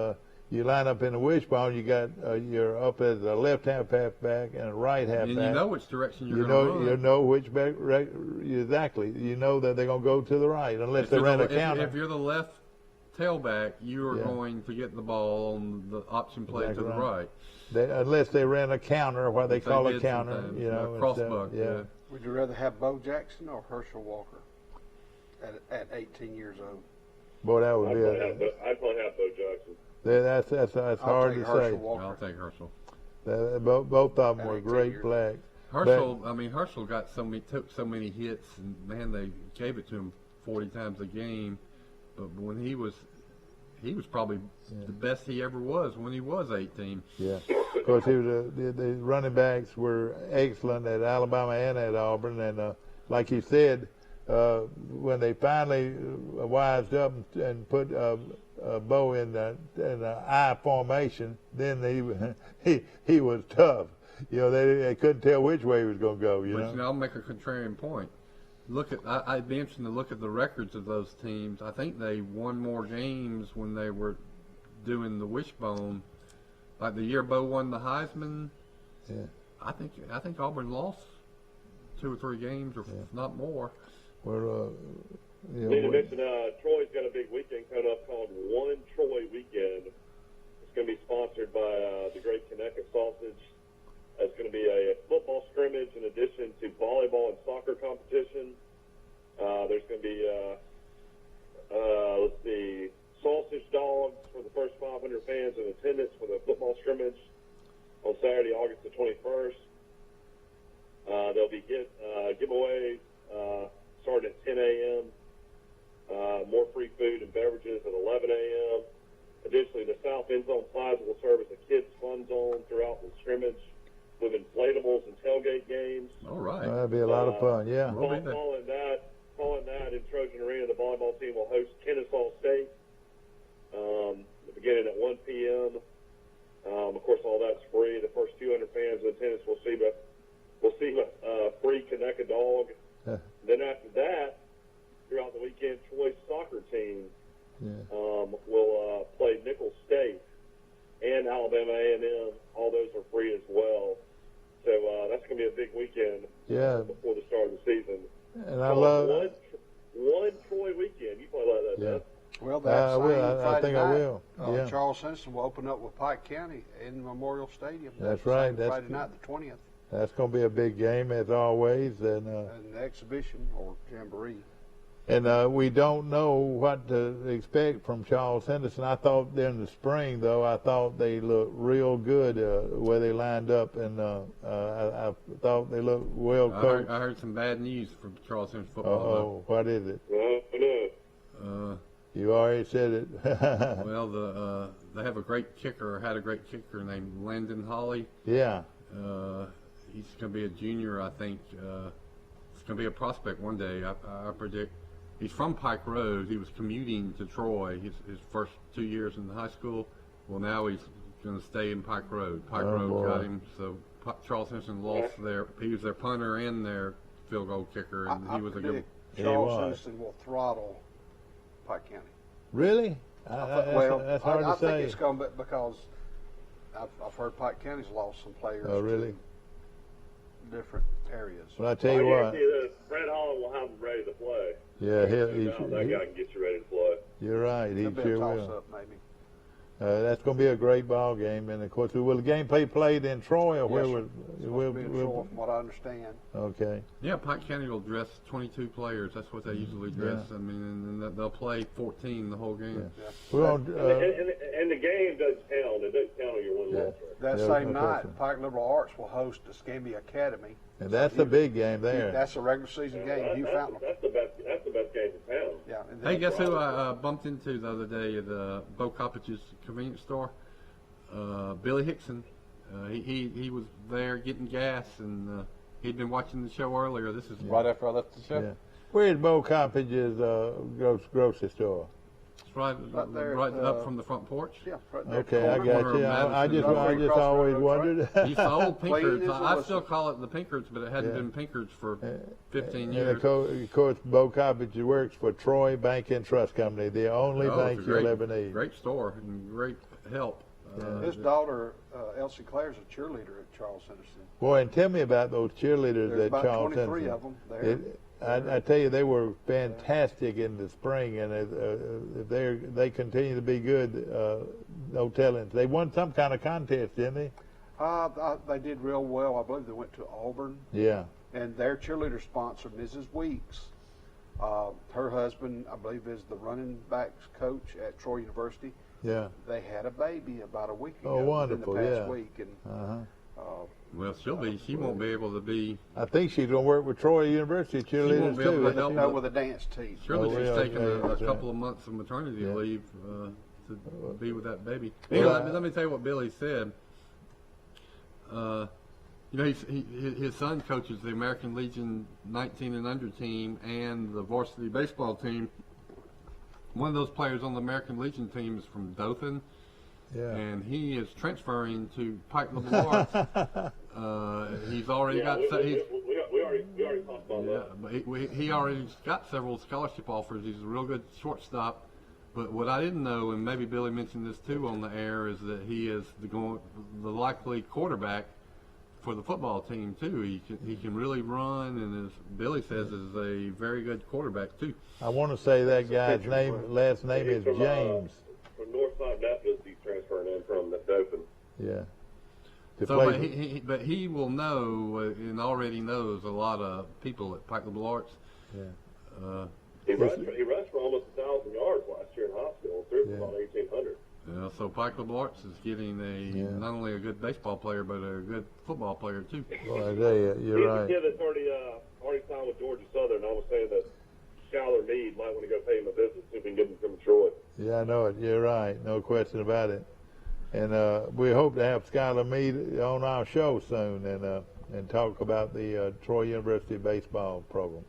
you line up in the wishbone, you got you're up as a left halfback and a right halfback. And you know which direction you're you going to know run. you know which back exactly. You know that they're going to go to the right unless they ran a counter. If you're the left tailback, you are going to get the ball on the option play Exactly to the right. right. Unless they ran a counter, what they Which call a did counter, sometimes, you know, crossbuck. yeah. Would you rather have Bo Jackson or Herschel Walker at 18 years old? Boy, that would be I'd probably have Bo Jackson. that's hard to say. I'll take Herschel. Both of them were 18 great years. blacks. Herschel got took so many hits, and man, they gave it to him 40 times a game. But when he was probably the best he ever was when he was 18. Yeah, of course, he was the running backs were excellent at Alabama and at Auburn, and like you said, when they finally wised up and put Bo in the I formation, then he was tough. You know, they couldn't tell which way he was going to go. You know, I'll make a contrarian point. I'd be interested to look at the records of those teams. I think they won more games when they were doing the wishbone. Like the year Bo won the Heisman, I think Auburn lost 2 or 3 games, or if not more. Well, Need to mention Troy's got a big weekend coming up called One Troy Weekend. It's going to be sponsored by the Great Connecticut Sausage. It's going to be a football scrimmage in addition to volleyball and soccer competition. There's going to be, sausage dogs for the first 500 fans in attendance for the football scrimmage on Saturday, August the 21st. There'll be giveaways starting at 10 a.m., more free food and beverages at 11 a.m. Additionally, the South End Zone Plaza will serve as a kids' fun zone throughout the scrimmage with inflatables and tailgate games. All right. that'd be a lot of fun. Yeah. Following that, in Trojan Arena, the volleyball team will host Kennesaw State, beginning at 1 p.m. Of course, all that's free. The first 200 fans in attendance will see a free Connecticut dog. Then after that, throughout the weekend, Troy's soccer team will play Nicholls State and Alabama A&M. All those are free as well. So that's going to be a big weekend before the start of the season. And I love one Troy weekend. You probably like that, Jeff. Well, that's I think I will. Yeah. Charles Henderson will open up with Pike County in Memorial Stadium. That's right. That's Friday night, the 20th. That's going to be a big game as always, and An exhibition or jamboree. And we don't know what to expect from Charles Henderson. I thought during the spring, though, I thought they looked real good where they lined up, and I thought they looked well coached. I heard some bad news from Charles Henderson football. What is it? No. You already said it. Well, they have a great kicker, had a great kicker named Landon Holly. Yeah. He's going to be a junior, I think. He's going to be a prospect one day, I predict. He's from Pike Road. He was commuting to Troy his first 2 years in the high school. Well, now he's going to stay in Pike Road. Pike Road got him. So Charles Henderson lost he was their punter and their field goal kicker, and he was a good. Charles Henderson will throttle Pike County. Really? That's hard to say. I think it's going to be because I've heard Pike County's lost some players. Oh, really? different areas. But I tell you I what, guarantee you this, Fred Holland will have him ready to play. yeah, That guy can get you ready to play. you're right. He It'll be sure a will. toss-up, maybe. That's going to be a great ball game, and of course, will the game be played in Troy or where? Yes, sir. Will, It's supposed to be in Troy, from what I understand. Okay. Yeah, Pike County will dress 22 players. That's what they usually dress. I mean, and they'll play 14 the whole game. Yeah. We're on, And the game doesn't count. It doesn't count on your win loss record. That Yeah, same no night, question. Pike Liberal Arts will host the Escambia Academy. and that's a big game there. That's a regular season game. Hugh Fountain. That's the best. That's the best game in town. Yeah. And Hey, then, guess who I bumped into the other day at Bo Coppage's convenience store? Billy Hickson. He was there getting gas, and he'd been watching the show earlier. This is right after I left the show. Yeah. Where's Bo Coppage's grocery store? It's right there, up from the front porch. yeah, right there. Okay, I corner got of you. I Madison. just Right across always the road, wondered. He's the old Clean Pinkards. as a I whistle. still call it the Pinkards, but it hadn't Yeah. been Pinkards for 15 And years. of course, Bo Coppage works for Troy Bank and Trust Company, the only Oh, bank it's a you'll ever need. Great store and great help. His daughter, Elsie Claire's a cheerleader at Charles Henderson. Boy, and tell me about those cheerleaders There's at about Charles 23 Henderson. of them there. I tell you, they were fantastic in the spring, and if they continue to be good, no telling. They won some kind of contest, didn't they? They did real well. I believe they went to Auburn. Yeah. And their cheerleader sponsor, Mrs. Weeks, her husband, I believe, is the running backs coach at Troy University. Yeah. They had a baby about a week ago. Oh, wonderful, in the past yeah. week, and Well, she won't be able to be. I think she's going to work with Troy University cheerleaders won't be able too. to isn't help she? no, with a dance team. Surely Oh, she's really? taking Yeah, a that's couple right. of months of maternity Yeah. leave to be with that baby. Yeah. Well, let me tell you what Billy said. You know, his son coaches the American Legion 19 and under team and the varsity baseball team. One of those players on the American Legion team is from Dothan, Yeah. and he is transferring to Pike Liberal Arts. He's already Yeah, got. we He's, already talked about yeah, that. but he already got several scholarship offers. He's a real good shortstop. But what I didn't know, and maybe Billy mentioned this too on the air, is that he is the likely quarterback for the football team too. He can really run, and as Billy says, is a very good quarterback too. I want to say that guy's last name is He's from, James. From Northside Baptist, he's transferring in from the Dothan. Yeah. To So, play- but he will know and already knows a lot of people at Pike Liberal Arts. Yeah. He rushed for almost 1,000 yards last year in high school, threw for Yeah. about 1,800. So Pike Liberal Arts is getting not only a good baseball player, but a good football player too. Boy, I tell you, you're He's right. a kid that's already signed with Georgia Southern. I was saying that Skylar Meade might want to go pay him a visit, see if we can get him from Troy. Yeah, I know it. You're right. No question about it. And we hope to have Skylar Meade on our show soon and talk about the Troy University baseball program.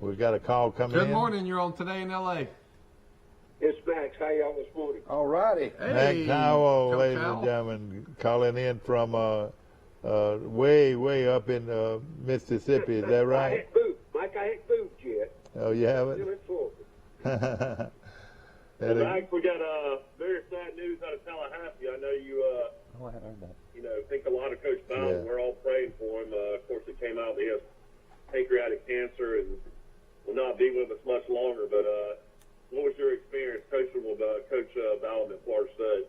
We've got a call coming in. Good morning. You're on Today in L.A. It's Max. How y'all this morning? All righty. Mac Howell, Coach ladies Howell. and gentlemen, calling in from way up in Mississippi. Is that right? Mike, I ain't moved yet. Oh, you have Still it? in Florida. That is- Max, we got very sad news out of Tallahassee. I know you think a lot of Coach Bowden. Yeah. We're all praying for him. Of course, it came out that he has pancreatic cancer and will not be with us much longer. But what was your experience coaching with Coach Bowden at Florida State?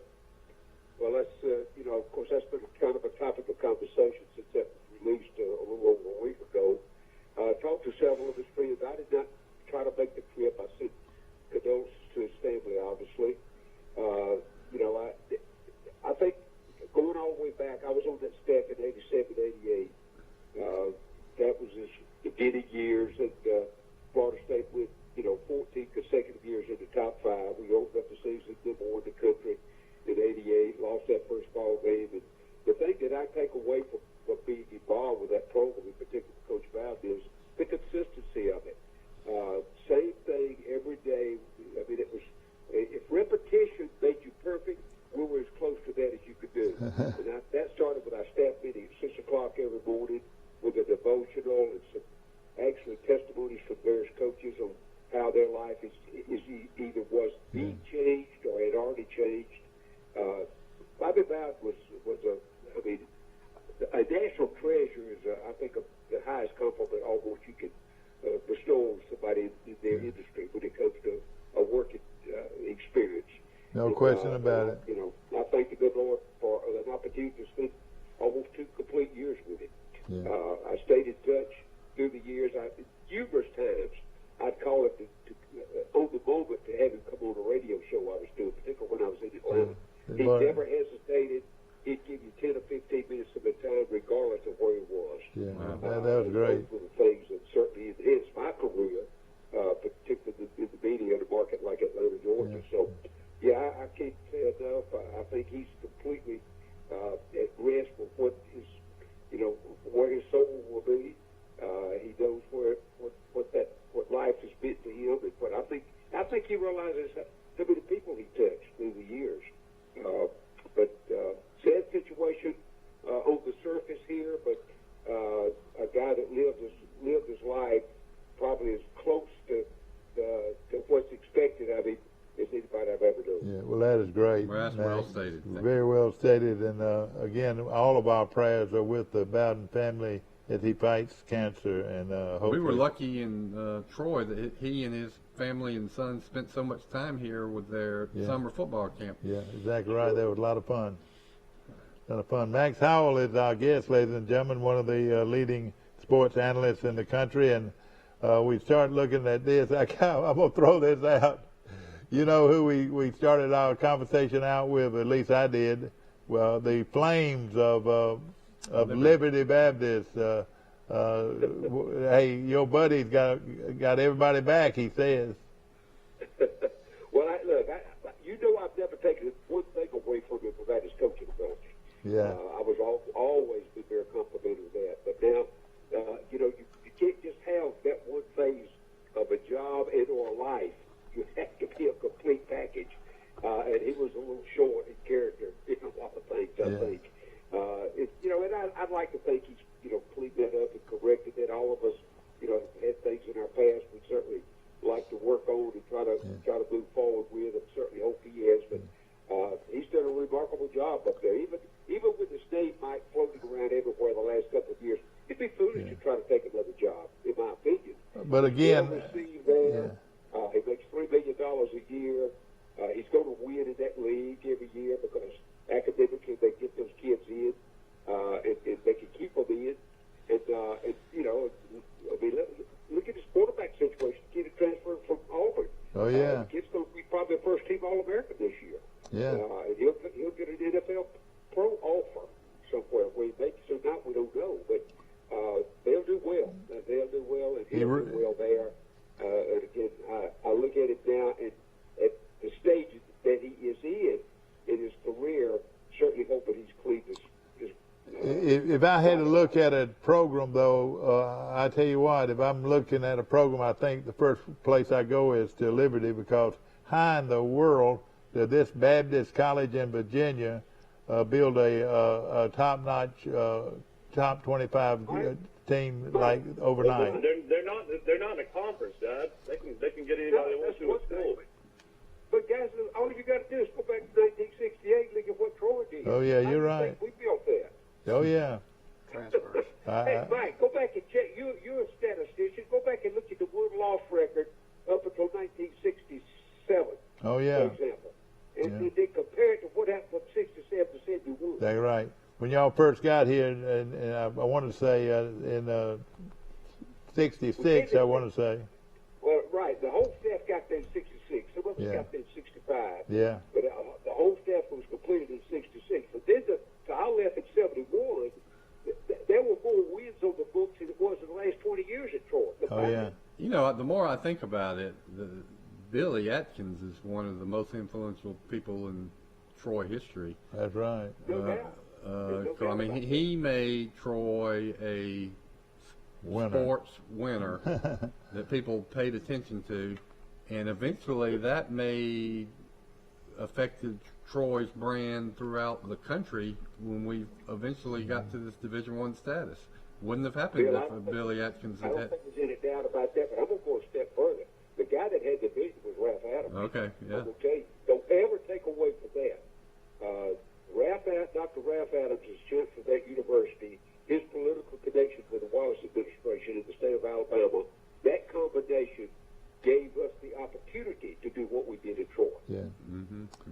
Well, that's, of course, that's been kind of a topic of conversation since that was released a little over a week ago. I talked to several of his friends. I did not try to make the trip. I sent condolences to his family, obviously. I think going all the way back, I was on that staff in 87, 88. That was his beginning years at Florida State with, 14 consecutive years in the top 5. We opened up the season, number 1 in the country in 88, lost that first ball game. And the thing that I take away from being involved with that program, in particular Coach Bowden, is the consistency of it. Same thing every day. I mean, it was, if repetition made you perfect, we were as close to that as you could do. And that started with our staff meeting at 6 o'clock every morning with a devotional and some actually testimonies from various coaches on how their life either was being changed or had already changed. Bobby Bowden was a national treasure somebody in their industry when it comes to a working experience. No question about it. You know, I thank the good Lord for an opportunity to spend almost 2 complete years with him. Yeah. I stayed in touch through the years. Numerous times I'd call him to on the moment to have him come on a radio show I was doing, particularly when I was in Atlanta. He never hesitated. He'd give you 10 or 15 minutes of his time, regardless of where he was. Yeah, that was great. Those were the things that certainly enhanced my career, particularly in the media and a market like Atlanta, Georgia. Yeah. So, yeah, I can't say enough. I think he's completely at rest with what his, you know, where his soul will be. He knows what life has meant to him, but I think he realizes how many people he touched through the years. But sad situation on the surface here, but a guy that lived his life probably as close to what's expected of him as anybody I've ever known. Yeah, well, that is great. Well, that's well stated. Very well stated. And again, all of our prayers are with the Bowden family as he fights cancer. And hopefully, we were lucky in Troy that he and his family and son spent so much time here with their summer football camp. Yeah, exactly right. That was a lot of fun. A lot of fun. Max Howell is our guest, ladies and gentlemen, one of the leading sports analysts in the country. And we start looking at this. I'm going to throw this out. You know who we started our conversation out with, at least I did. Well, the Flames of Liberty Baptist. Hey, your buddy's got everybody back, he says. Well, you know I've never taken one thing away from him about his coaching ability. Yeah. I was always been very complimentary of that. But now, you know, you can't just have that one phase of a job and or a life. You have to be a complete package. And he was a little short in character in a lot of things, I think. You know, and I'd like to think he's, you know, cleaned that up and corrected that. All of us, you know, have had things in our past we certainly like to work on and try to move forward with. I certainly hope he has. But he's done a remarkable job up there. Even with his name Mike floating around everywhere the last couple of years, it'd be foolish to try to take another job, in my opinion. But again, he makes $3 million a year. He's going to win in that league every year because academically they get those kids in, and they can keep them in. And you know, I mean, look at his quarterback situation. The kid transferred from Auburn. Oh yeah. The kid's going to be probably a first-team All-American this year. Yeah. And he'll get an NFL pro offer somewhere. Where he makes or not, we don't know. But they'll do well. They'll do well, and he'll do well there. And again, I look at it now, and at the stage that he is in his career, certainly hoping he's cleaned his. If I had to look at a program, though, I tell you what, if I'm looking at a program, I think the first place I go is to Liberty, because how in the world did this Baptist college in Virginia build a top-notch, top 25 team like overnight? They're not in a conference, Dad. They can get anybody they want to at school. But guys, all you got to do is go back to 1968, look at what Troy did. Oh yeah, you're right. We built that. Oh yeah. Transfers. Hey, Mike, go back and check. You're a statistician. Go back and look at the win-loss record up until 1967. Oh yeah. For example, and then compare it to what happened from 67 to 71. That's right. When y'all first got here, and I want to say in 66, I want to say. Well, right. The whole staff got there in 66. Some of us got there in 65. Yeah. But the whole staff was completed in 66. But then I left in 71. There were more wins on the books than it was in the last 20 years at Troy. Oh, yeah. You know, the more I think about it, Billy Atkins is one of the most influential people in Troy history. That's right. No doubt. I mean, he made Troy a sports winner that people paid attention to, and eventually that affected Troy's brand throughout the country when we eventually got to this Division I status. Wouldn't have happened if Billy Atkins I had. don't think there's any doubt about that, but I'm going to go a step further. The guy that had the vision was Ralph Adams. Okay, yeah. I'm going to tell you, don't ever take away from that. Dr. Ralph Adams is chancellor for that university. His political connections with the Wallace administration in the state of Alabama, that combination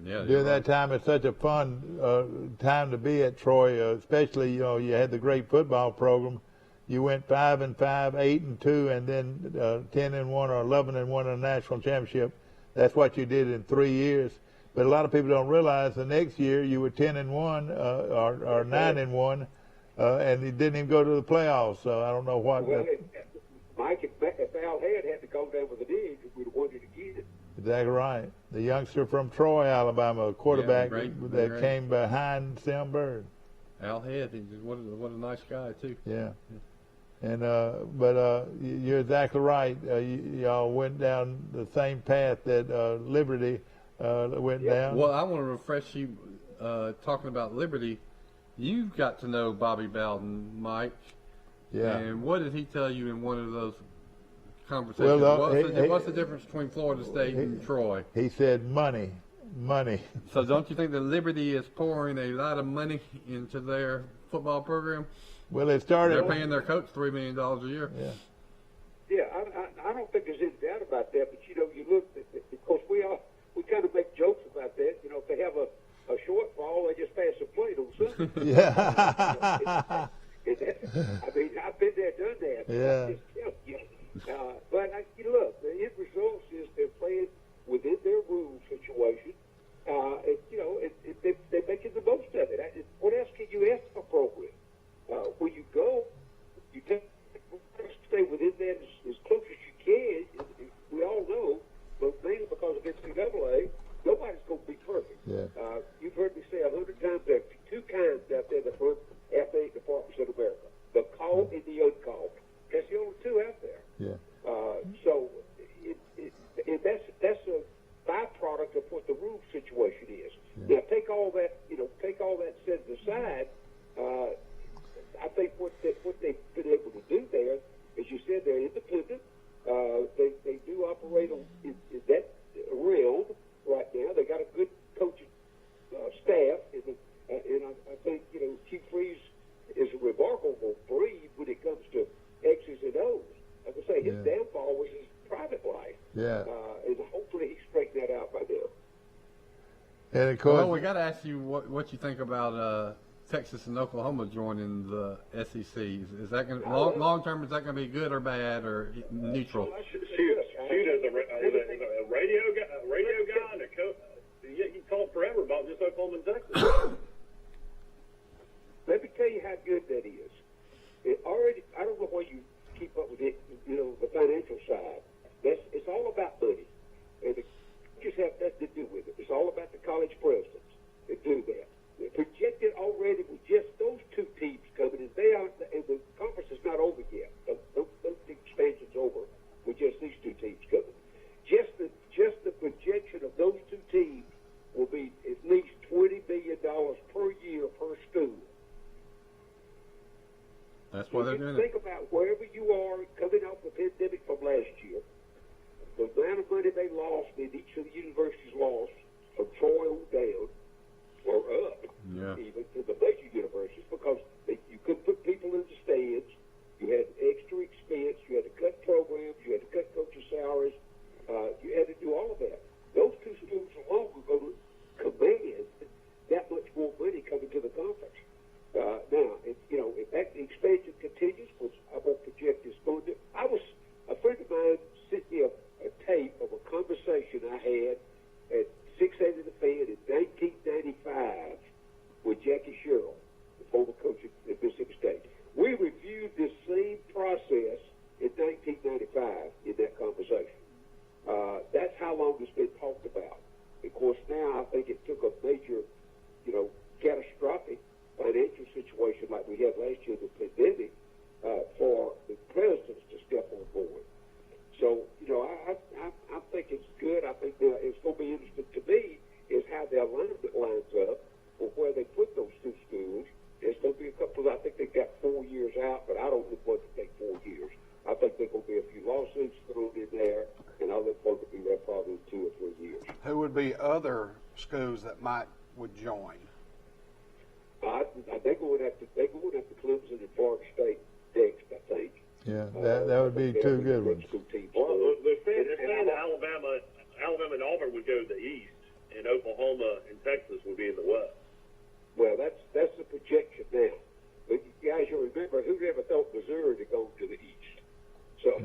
Yeah, you're during that right. time. It's such a fun time to be at Troy, especially, you had the great football program. You went 5-5, 8-2, and then 10-1 or 11-1 in a national championship. That's what you did in 3 years. But a lot of people don't realize the next year you were 10-1 or 9-1, and you didn't even go to the playoffs. So I don't know what. Well, Mike, if Al had to go down with the dig, we'd have won it again. Exactly right. The youngster from Troy, Alabama, a quarterback that came behind Sam Bird. Al Head, what a nice guy too. Yeah. And but you're exactly right. Y'all went down the same path that Liberty went down. Well, I want to refresh you talking about Liberty. You've got to know Bobby Bowden, Mike. Yeah. And what did he tell you in one of those conversations? What's the difference between Florida State and Troy? He said money. So don't you think that Liberty is pouring a lot of money into their football program? Well, it started. They're paying their coach $3 million a year. Yeah. Yeah, I don't think there's any doubt about that. But you look, of course, we kind of make jokes about that. If they have a shortfall, they just pass a plate on Sunday. Yeah. I mean, I've been there, done that. Yeah. But look, the end result is they're playing within their rule situation. They're making the most of it. What else can you ask for a program? When you go, you stay within that as close as you can. We all know, but mainly because of NCAA, nobody's going to be perfect. Yeah. You've heard me say 100 times there are two kinds out there that run athletic departments in America: the called and the uncalled. That's the only two out there. Yeah. So that's a byproduct of what the rule situation is. Yeah. Now take all that set aside. I think what they've been able to do there, as you said, they're independent. They do operate in that realm right now. They got a good coaching staff, and I think Hugh Freeze is a remarkable breed when it comes to X's and O's. Like I say, his downfall was his private life. Yeah. And hopefully he straightened that out by now. And of course, Well, we got to ask you what you think about Texas and Oklahoma joining the SEC. Is that going long term? Is that going to be good or bad or neutral? Shoot, as a radio guy and a coach, you talk forever about just Oklahoma and Texas. Let me tell you how good that is. I don't know why you keep up with it, the financial side. It's all about money. And it just have nothing to do with it. It's all about the college presidents that do that. They're projected already with just those two teams coming, and the conference is not over yet. Those expansion's over with just these two teams coming. Just the projection of those two teams will be at least $20 billion per year per school. That's why they're doing it. Think about wherever you are coming off the pandemic from last year, the amount of money they lost in each of the universities lost from Troy on down or up, even to the major universities, because you couldn't put people in the stands. You had extra expense. You had to cut programs. You had to cut coaches' salaries. You had to do all of that. Those two schools alone were going to command that much more money coming to the conference. Now, if that expansion continues, which I won't project is going to, a friend of mine sent me a tape of a conversation I had at 680 The Fan in 1995 with Jackie Sherrill, the former coach at Mississippi State. We reviewed this same process in 1995 in that conversation. That's how long it's been talked about. Of course, now I think it took a major, catastrophic financial situation like we had last year, the pandemic, for the presidents to step on board. So, I think it's good. I think it's going to be interesting to me is how the alignment lines up for where they put those two schools. There's going to be a couple. I think they've got 4 years out, but I don't look for it to take 4 years. I think there's going to be a few lawsuits thrown in there, and I look for it to be there probably 2 or 3 years. Who would be other schools that would join? They're going to have to Clemson and Florida State next, I think. yeah, that would be two good ones. Well, they're saying Alabama and Auburn would go to the East, and Oklahoma and Texas would be in the West. Well, that's the projection now. But you guys, you remember, who ever thought Missouri to go to the East? So,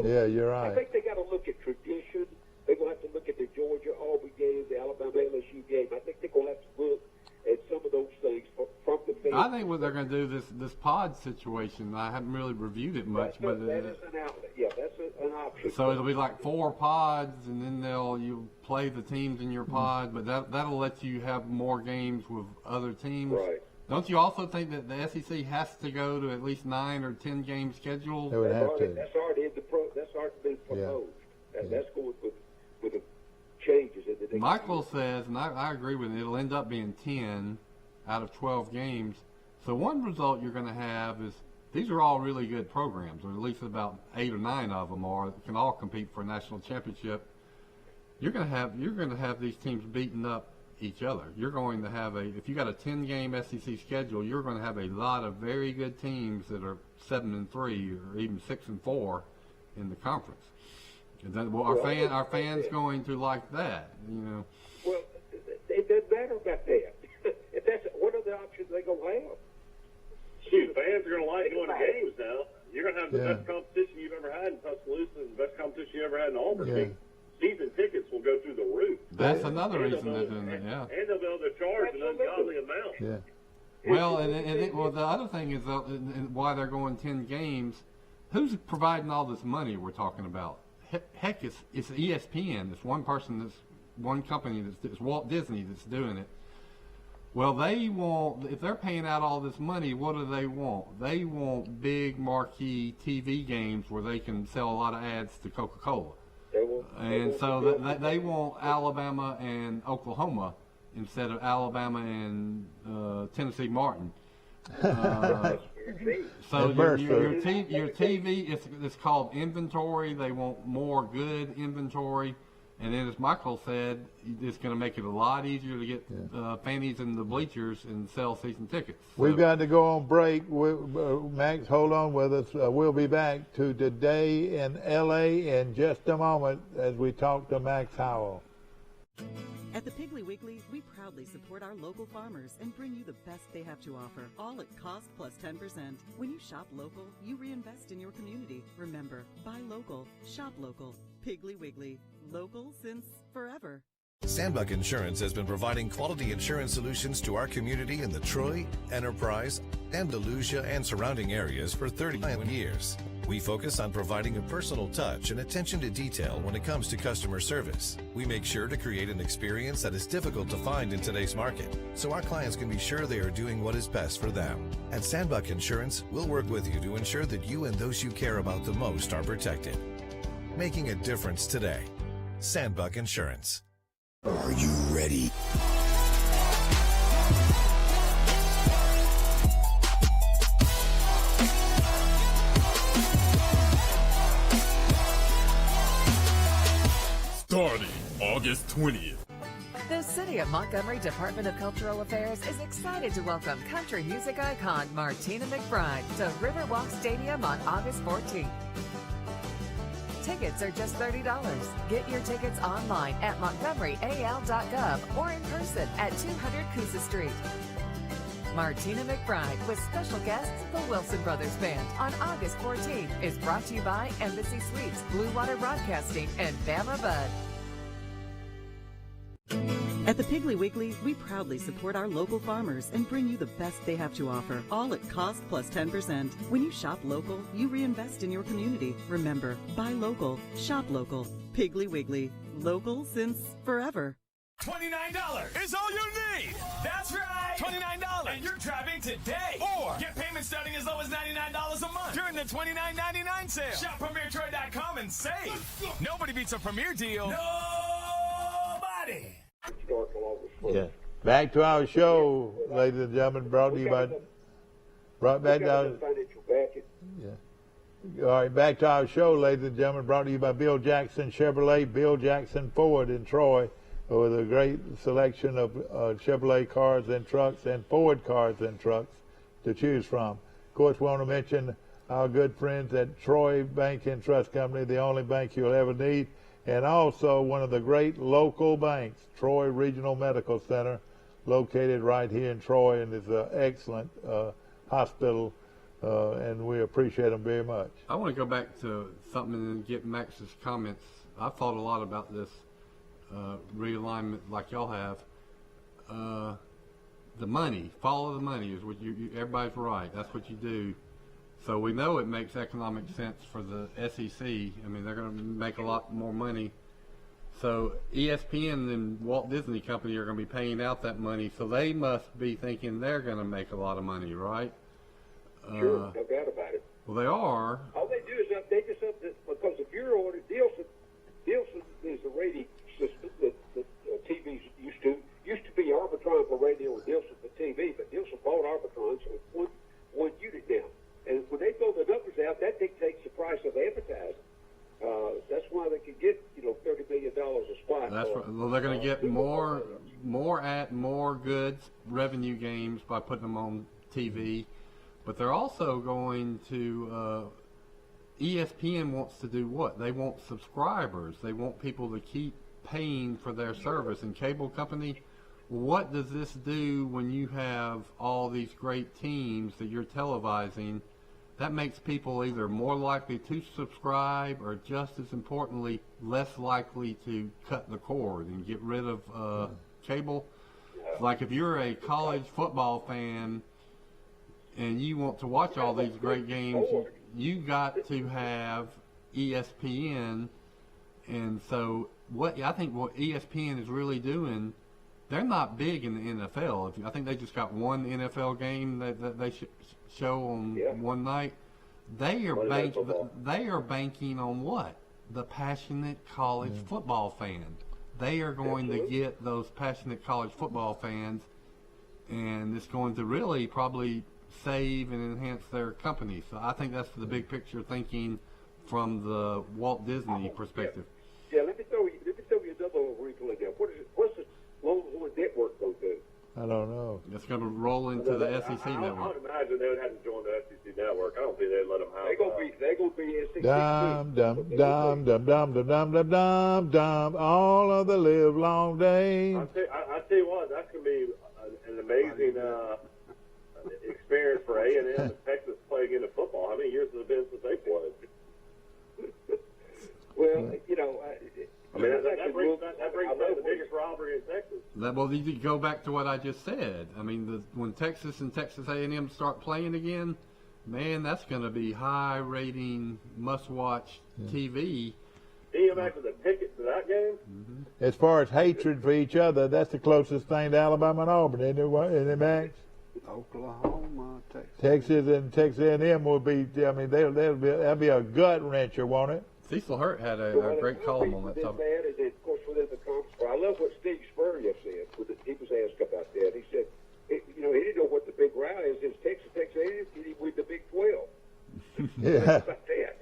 Yeah, you're right. I think they got to look at tradition. They're going to have to look at the Georgia-Auburn game, the Alabama-LSU game. I think they're going to have to look at some of those things from the fans. I think what they're going to do this pod situation. I haven't really reviewed it much, that is an outlet. Yeah, that's an option. So it'll be like 4 pods, and then you play the teams in your pod, but that'll let you have more games with other teams. Right. Don't you also think that the SEC has to go to at least 9 or 10 game schedule? They would have to. That's already been proposed. Yeah. That's going with the changes in the next Michael says, and I agree with it, it'll end up being 10 out of 12 games. So one result you're going to have is these are all really good programs, or at least about 8 or 9 of them can all compete for a national championship. You're going to have these teams beating up each other. You're going to have if you got a 10-game SEC schedule, you're going to have a lot of very good teams that are 7-3 or even 6-4 in the conference. Our fans going to like that, you know. Well, it doesn't matter about that. If that's what are the options they gonna have? Shoot, fans are going to like going to games now. You're going to have the best competition you've ever had in Tuscaloosa and the best competition you ever had in Auburn. Yeah. Season tickets will go through the roof. That's another reason they're doing it, yeah. And they'll be able to charge an ungodly amount. Yeah. Well, the other thing is why they're going 10 games. Who's providing all this money we're talking about? Heck, it's ESPN. It's one company it's Walt Disney that's doing it. Well, if they're paying out all this money, what do they want? They want big marquee TV games where they can sell a lot of ads to Coca-Cola. And so they want Alabama and Oklahoma instead of Alabama and Tennessee Martin. So your TV, it's called inventory. They want more good inventory. And then, as Michael said, it's going to make it a lot easier to get fannies in the bleachers and sell season tickets. We've got to go on break. Max, hold on with us. We'll be back to Today in L.A. in just a moment as we talk to Max Howell. At the Piggly Wiggly, we proudly support our local farmers and bring you the best they have to offer, all at cost plus 10%. When you shop local, you reinvest in your community. Remember, buy local, shop local. Piggly Wiggly, local since forever. Sandbuck Insurance has been providing quality insurance solutions to our community in the Troy, Enterprise, Andalusia, and surrounding areas for 39 years. We focus on providing a personal touch and attention to detail when it comes to customer service. We make sure to create an experience that is difficult to find in today's market, so our clients can be sure they are doing what is best for them. At Sandbuck Insurance, we'll work with you to ensure that you and those you care about the most are protected. Making a difference today. Sandbuck Insurance. Are you ready? Starting August 20th. The City of Montgomery Department of Cultural Affairs is excited to welcome country music icon Martina McBride to Riverwalk Stadium on August 14th. Tickets are just $30. Get your tickets online at montgomeryal.gov or in person at 200 Coosa Street. Martina McBride with special guests the Wilson Brothers Band on August 14th is brought to you by Embassy Suites, Blue Water Broadcasting, and Bama Bud. At the Piggly Wiggly, we proudly support our local farmers and bring you the best they have to offer, all at cost plus 10%. When you shop local, you reinvest in your community. Remember, buy local, shop local. Piggly Wiggly, local since forever. $29 is all you need. That's right. $29 and you're driving today. Or get payments starting as low as $99 a month during the $29.99 sale. Shop PremierTroy.com and save. Nobody beats a Premier deal. Nobody. Yeah. Back to our show, ladies and gentlemen, brought back to our All right, back to our show, ladies and gentlemen, brought to you by Bill Jackson Chevrolet, Bill Jackson Ford in Troy, with a great selection of Chevrolet cars and trucks and Ford cars and trucks to choose from. Of course, we want to mention our good friends at Troy Bank and Trust Company, the only bank you'll ever need. and also one of the great local banks, Troy Regional Medical Center, located right here in Troy, and is an excellent hospital, and we appreciate them very much. I want to go back to something and get Max's comments. I thought a lot about this realignment like y'all have. The money, follow the money is what everybody's right. That's what you do. So we know it makes economic sense for the SEC. I mean, they're going to make a lot more money. So ESPN and Walt Disney Company are going to be paying out that money. So they must be thinking they're going to make a lot of money, right? Sure, no doubt about it. Well, they are. All they do is update this up because if you're on it, Nielsen is the rating system that TVs used to be Arbitron for radio and Nielsen for TV, but Nielsen bought Arbitron, so it's one unit now. And when they throw the numbers out, that dictates the price of advertising. That's why they can get $30 million a spot. That's right. Well, they're going to get more goods revenue games by putting them on TV, but they're also going to. ESPN wants to do what? They want subscribers. They want people to keep paying for their service. And cable company, what does this do when you have all these great teams that you're televising? That makes people either more likely to subscribe or, just as importantly, less likely to cut the cord and get rid of cable. Like if you're a college football fan and you want to watch all these great games, you got to have ESPN. And so I think what ESPN is really doing, they're not big in the NFL. I think they just got one NFL game that they show on one night. They are banking on what? The passionate college football fan. They are going to get those passionate college football fans, and it's going to really probably save and enhance their company. So I think that's the big picture thinking from the Walt Disney perspective. Yeah, let me throw you another little wrinkle in there. What's the Longhorn Network going to do? I don't know. It's going to roll into the SEC network. I would imagine they would have to join the SEC network. I don't think they'd let them have. They're going to be SEC. Dum dum dum dum dum dum dum dum dum dum. All of the live long day. I tell you what, that's going to be an amazing experience for A&M and Texas playing into football. How many years has it been since they played? Well, I mean, that brings back the biggest rivalry in Texas. Well, you go back to what I just said. I mean, when Texas and Texas A&M start playing again, man, that's going to be high-rating, must-watch TV. Can you imagine the ticket to that game? Mm-hmm. As far as hatred for each other, that's the closest thing to Alabama and Auburn, isn't it, Max? Oklahoma, Texas and Texas A&M will be. I mean, that'll be a gut wrencher, won't it? Cecil Hurt had a great column on that topic. And of course, within the conference, I love what Steve Spurrier said. He was asked about that. He said, he didn't know what the big row is. It's Texas A&M getting with the Big 12. Yeah. About that.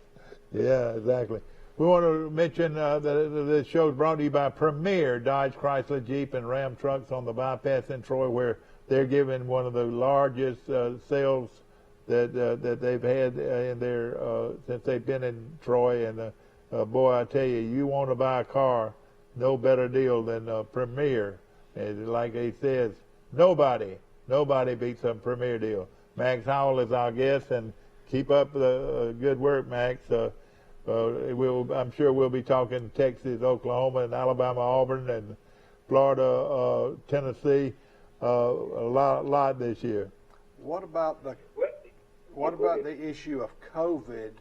Yeah, exactly. We want to mention that this show is brought to you by Premier Dodge, Chrysler, Jeep, and Ram trucks on the bypass in Troy, where they're giving one of the largest sales that they've had in their since they've been in Troy. And boy, I tell you, you want to buy a car, no better deal than Premier. And like he says, nobody beats a Premier deal. Max Howell is our guest, and keep up the good work, Max. I'm sure we'll be talking Texas, Oklahoma, and Alabama, Auburn, and Florida, Tennessee, a lot this year. What about the issue of COVID?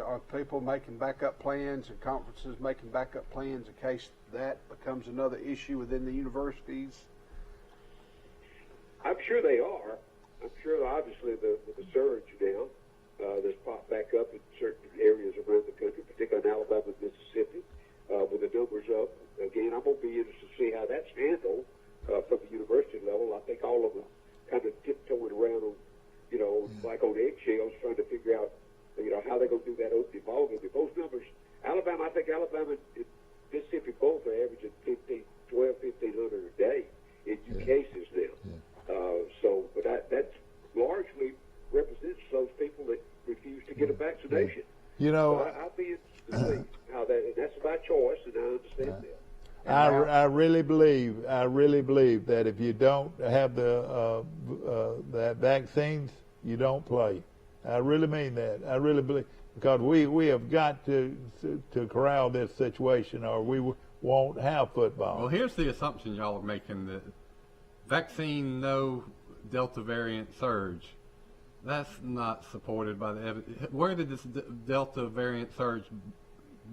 Are people making backup plans and conferences making backup plans in case that becomes another issue within the universities? I'm sure they are. I'm sure, obviously, with the surge now, that's popped back up in certain areas around the country, particularly in Alabama and Mississippi, with the numbers up. Again, I'm going to be interested to see how that's handled from the university level. I think all of them kind of tiptoeing around on, like on eggshells, trying to figure out, how they're going to do that opening ball game. Those numbers, I think Alabama and Mississippi both are averaging 1,500 a day in new cases now. But that's largely represents those people that refuse to get a vaccination. You know, I'll be interested to see how that. And that's my choice, and I understand that. I really believe that if you don't have the vaccines, you don't play. I really mean that. I really believe, because we have got to corral this situation, or we won't have football. Well, here's the assumption y'all are making, that vaccine, no Delta variant surge. That's not supported by the evidence. Where did this Delta variant surge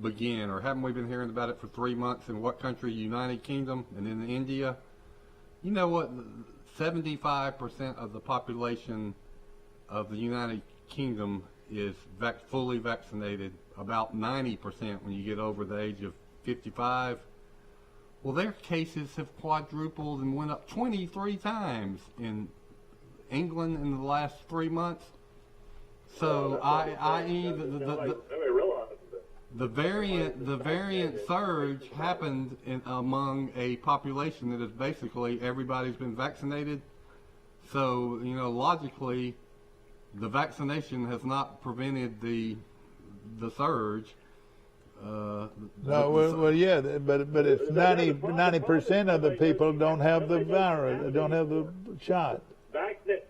begin, or haven't we been hearing about it for 3 months? In what country? United Kingdom, and in India. You know what? 75% of the population of the United Kingdom is fully vaccinated. About 90% when you get over the age of 55. Well, their cases have quadrupled and went up 23 times in England in the last 3 months. So, the variant surge happened among a population that is basically everybody's been vaccinated. So, you know, logically, the vaccination has not prevented the surge. Yeah, but it's 90% of the people don't have the virus, don't have the shot.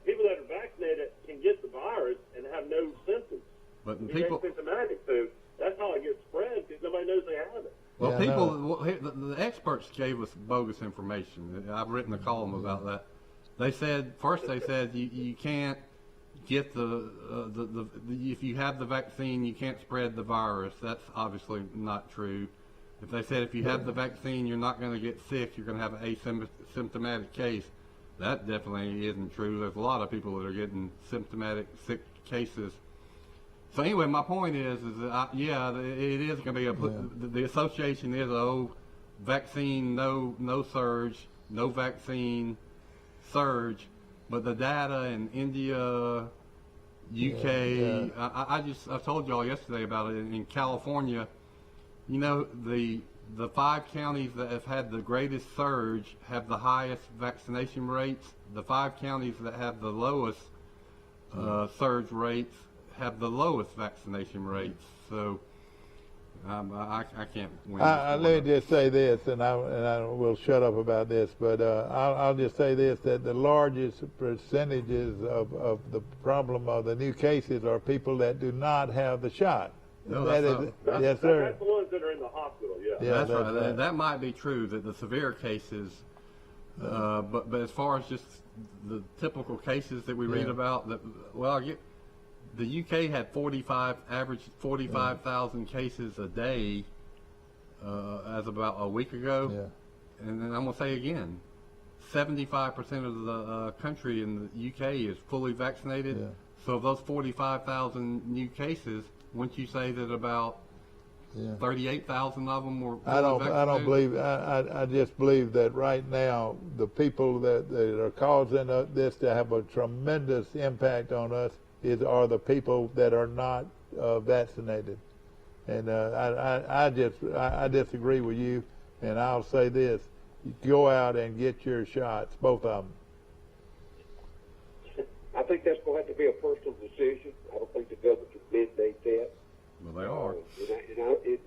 People that are vaccinated can get the virus and have no symptoms. But Be asymptomatic, so that's how it gets spread, because nobody knows they have it. Well, the experts gave us bogus information. I've written a column about that. They said you can't get if you have the vaccine, you can't spread the virus. That's obviously not true. If they said if you have the vaccine, you're not going to get sick, you're going to have an asymptomatic case, that definitely isn't true. There's a lot of people that are getting symptomatic sick cases. So anyway, my point is that it is going to be the association is vaccine no surge, no vaccine surge, but the data in India, UK, I told y'all yesterday about it in California. You know, the 5 counties that have had the greatest surge have the highest vaccination rates. The 5 counties that have the lowest surge rates have the lowest vaccination rates. So I can't win. Let me just say this, and I will shut up about this, but I'll just say this, that the largest percentages of the problem of the new cases are people that do not have the shot. No, yes, sir. That's the ones that are in the hospital, That's right. That might be true, that the severe cases, but as far as just the typical cases that we read about, the UK had average 45,000 cases a day as about a week ago. Yeah. And then I'm going to say again, 75% of the country in the UK is fully vaccinated. Yeah. So of those 45,000 new cases, wouldn't you say that about 38,000 of them were fully vaccinated? I don't believe. I just believe that right now the people that are causing this to have a tremendous impact on us are the people that are not vaccinated, and I disagree with you, and I'll say this: go out and get your shots, both of them. I think that's going to have to be a personal decision. I don't think the government can mandate that. Well, they are.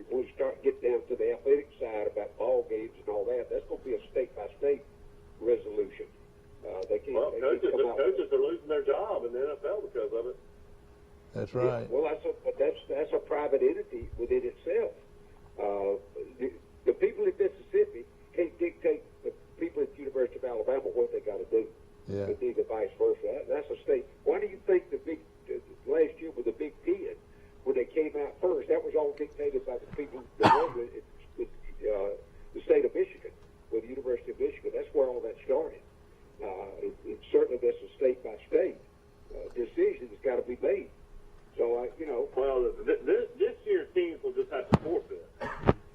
When we start getting down to the athletic side about ball games and all that, that's going to be a state-by-state resolution. Coaches are losing their job in the NFL because of it. That's right. Yeah, well, that's a private entity within itself. The people in Mississippi can't dictate the people at the University of Alabama what they got to do. Yeah. But neither vice versa. That's a state. Why do you think last year with the Big Ten, when they came out first, that was all dictated by the people that run the state of Michigan, with the University of Michigan. That's where all that started. Certainly that's a state-by-state decision that's got to be made. So, Well, this year's teams will just have to forfeit.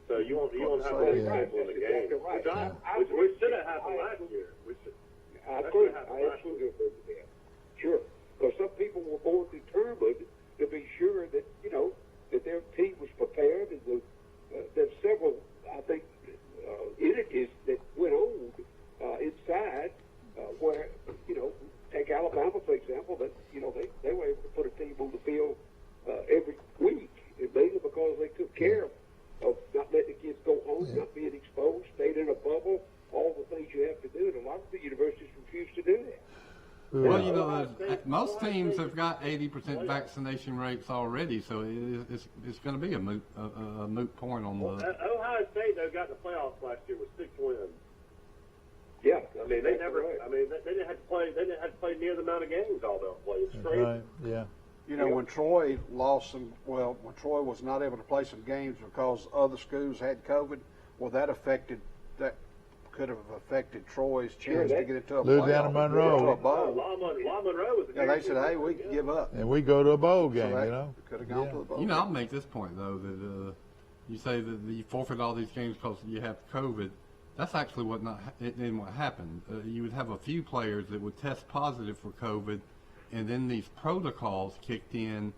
So you won't have any people in the game. Right. Which should have happened last year. I agree. I absolutely agree with that. Sure. Because some people were more determined to be sure that, that their team was prepared, and there's several, I think, entities that went on inside where, take Alabama, for example, that, they were able to put a team on the field every week and quit not being exposed, stayed in a bubble, all the things you have to do, and a lot of the universities refuse to do that. Well, you know, most teams have got 80% vaccination rates already, so it's going to be a moot point on the. Ohio State, though, got in the playoffs last year with 6 wins. Yeah, I mean, they never. Right. I mean, they didn't have to play. They didn't have to play near the amount of games all they'll play. It's crazy. Right. Yeah. You know, when Troy lost when Troy was not able to play some games because other schools had COVID, well, that could have affected Troy's chance to get into a Louisiana playoff. Monroe. Law Monroe was. Yeah, they said, hey, we can give up. And we go to a bowl game, So you know. Could have gone to the bowl. You know, I'll make this point though that you say that you forfeit all these games because you have COVID. That's actually what happened. You would have a few players that would test positive for COVID, and then these protocols kicked in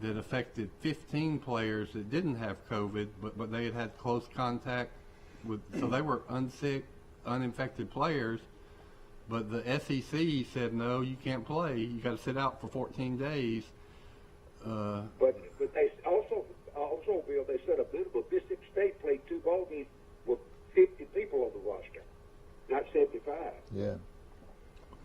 that affected 15 players that didn't have COVID, but they had close contact with, so they were uninfected players. But the SEC said, no, you can't play. You got to sit out for 14 days. But they also, Bill, they said a minimum. Mississippi State played 2 ball games with 50 people on the roster, not 75. Yeah.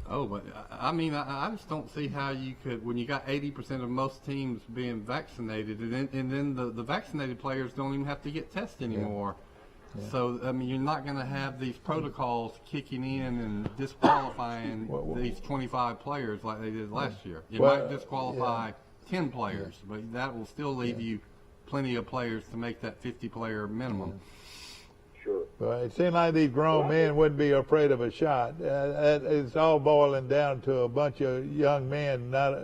Oh, but I mean, I just don't see how you could, when you got 80% of most teams being vaccinated, and then the vaccinated players don't even have to get tested anymore. Yeah. Yeah. So, I mean, you're not going to have these protocols kicking in and disqualifying these 25 players like they did last year. It might disqualify 10 players, but that will still leave you plenty of players to make that 50-player minimum. Sure. Well, it seemed like these grown men wouldn't be afraid of a shot. It's all boiling down to a bunch of young men, not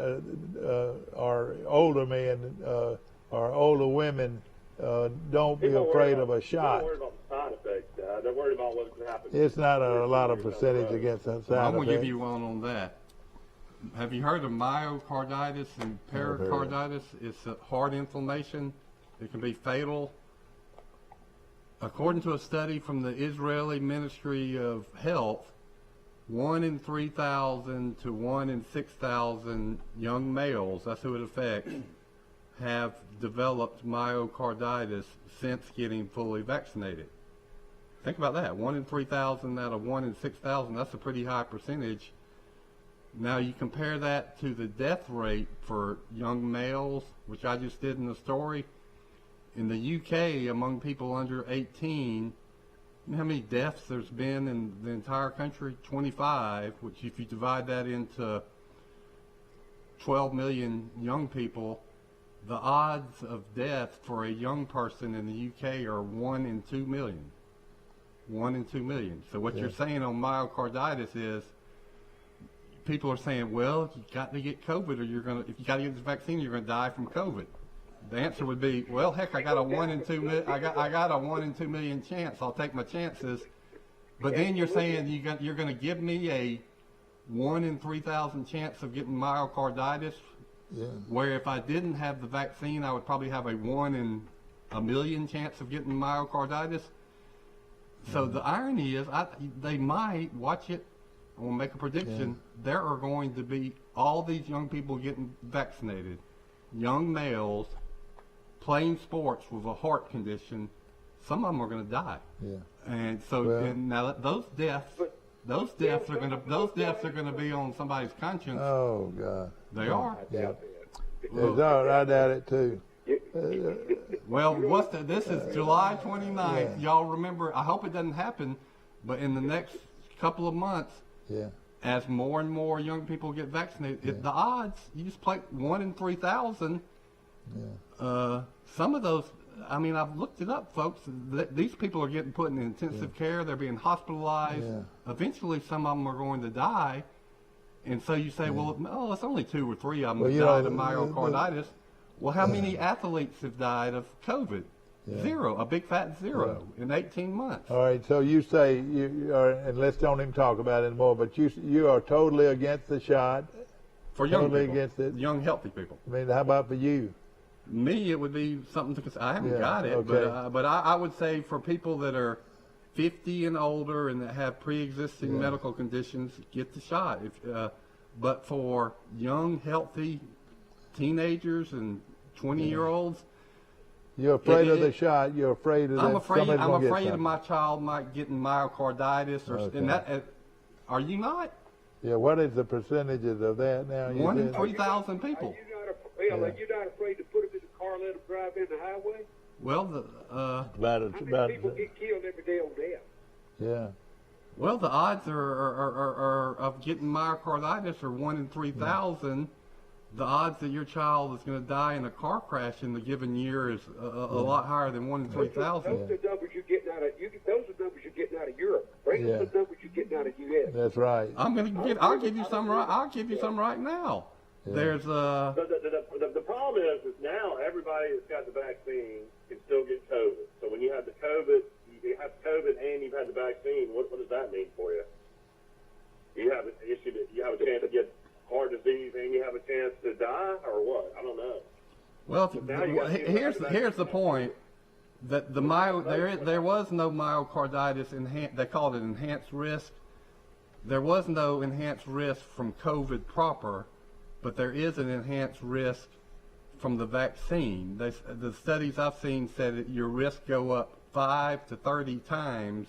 or older men or older women. Don't be afraid of a shot. They're worried about the side effects. They're worried about what could happen. It's not a lot of percentage against that side I'm going to effect. give you one on that. Have you heard of myocarditis and pericarditis? It's a heart inflammation. It can be fatal. According to a study from the Israeli Ministry of Health, 1 in 3,000 to 1 in 6,000 young males, that's who it affects, have developed myocarditis since getting fully vaccinated. Think about that. 1 in 3,000 out of 1 in 6,000, that's a pretty high percentage. Now you compare that to the death rate for young males, which I just did in the story. In the UK, among people under 18, you know how many deaths there's been in the entire country? 25, which if you divide that into 12 million young people, the odds of death for a young person in the UK are 1 in 2 million. 1 in 2 million. So what you're saying on myocarditis is, people are saying, well, you got to get COVID, or if you got to get this vaccine, you're going to die from COVID. The answer would be, well, heck, I got a 1 in 2 million. I got a 1 in 2 million chance. I'll take my chances. But then you're saying you're going to give me a 1 in 3,000 chance of getting myocarditis. Yeah. Where if I didn't have the vaccine, I would probably have a 1 in a million chance of getting myocarditis. So the irony is, they might watch it. I will make a prediction. There are going to be all these young people getting vaccinated, young males playing sports with a heart condition. Some of them are going to die. Yeah. And so and now those deaths are going to be on somebody's conscience. Oh God. They are. Yeah. I doubt it too. Well, this is July 29th. Y'all remember, I hope it doesn't happen, but in the next couple of months, as more and more young people get vaccinated, the odds, you just play 1 in 3,000. Some of those, I mean, I've looked it up, folks. These people are getting put in intensive care. They're being hospitalized. Eventually, some of them are going to die. And so you say, well, it's only 2 or 3 of them that died of myocarditis. Well, how many athletes have died of COVID? Zero, a big fat zero in 18 months. All right, so you say you are, and let's don't even talk about it anymore, but you are totally against the shot. For young totally people, against it. Young, healthy people. I mean, how about for you? Me, it would be something to consider. I haven't got it, but I would say for people that are 50 and older and that have pre-existing medical conditions, get the shot. But for young, healthy teenagers and 20-year-olds, You're afraid of the shot. You're afraid of that. I'm afraid somebody's gonna get of something. my child might get myocarditis or Okay. and that. Are you not? Yeah, what is the percentages of that now? You 1 in said? 3,000 people. Are you not afraid to put them in the car and let them drive in the highway? Well, About How many people get killed every day on that? yeah. well, the odds are of getting myocarditis are 1 in 3,000. The odds that your child is going to die in a car crash in the given year is a lot higher than 1 in 3,000. Those are numbers you're getting out of. Those are numbers you're getting out of Europe. Bring us the numbers you're getting out of U.S. That's right. I'll give you some right. I'll give you some right now. Yeah. There's The problem is now everybody that's got the vaccine can still get COVID. So when you have the COVID, you have COVID and you've had the vaccine. What does that mean for you? You have a chance to get heart disease and you have a chance to die, or what? I don't know. well. Here's the point. That there was no myocarditis they called it enhanced risk. There was no enhanced risk from COVID proper, but there is an enhanced risk from the vaccine. The studies I've seen said that your risk go up 5 to 30 times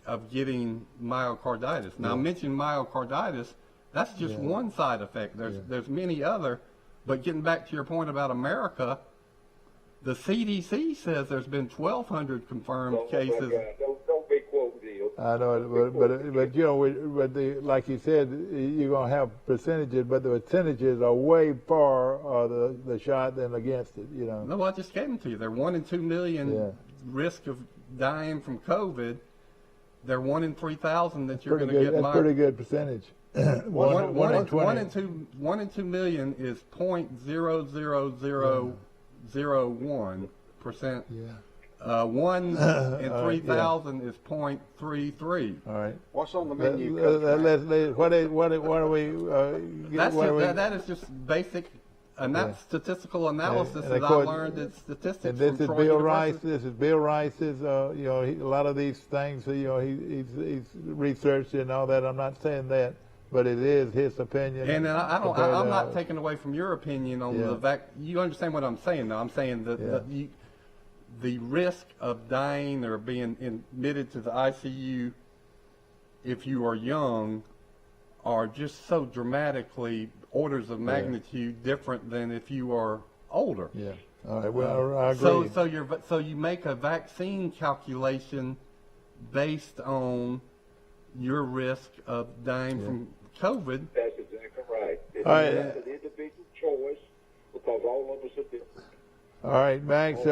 of getting myocarditis. Now I mentioned myocarditis. That's just one side effect. There's many other. But getting back to your point about America. The CDC says there's been 1,200 confirmed cases. Don't be quoting deal. I know, but you know, like you said, you're gonna have percentages, but the percentages are way far the shot than against it. You know. No, I just gave them to you. They're 1 in 2 million risk of dying from COVID. They're 1 in 3,000 that you're going to get. That's pretty good percentage. One in 1 in 2 million is 0.00001%. Yeah. 1 in 3,000 is 0.33. All right. What's on the menu? What are we? That is just basic statistical analysis and that I learned in statistics. And this from is Troy Bill University. Rice. This is Bill Rice's. A lot of these things. He's researched and all that. I'm not saying that. But it is his opinion. And I'm not taking away from your opinion on the You understand what I'm saying, though. I'm saying that the risk of dying or being admitted to the ICU if you are young are just so dramatically orders of magnitude different than if you are older. Yeah. All right. Well, I agree. So you make a vaccine calculation based on your risk of dying from COVID. That's exactly right. It's an individual choice because all of us are different. All right, Max.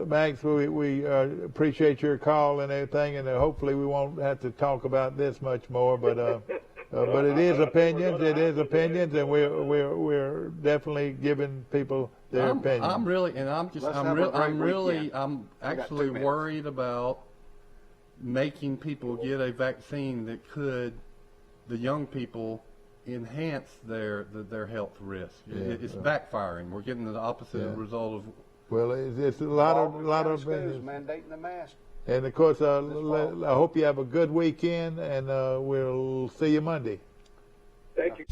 Max, we appreciate your call and everything, and hopefully we won't have to talk about this much more. But it is opinions. It is opinions, and we're definitely giving people their opinion. I'm actually worried about making people get a vaccine that could, the young people, enhance their health risk. It's backfiring. We're getting the opposite result of. Well, it's a lot of schools mandating the mask. And of course, I hope you have a good weekend, and we'll see you Monday. Thank you.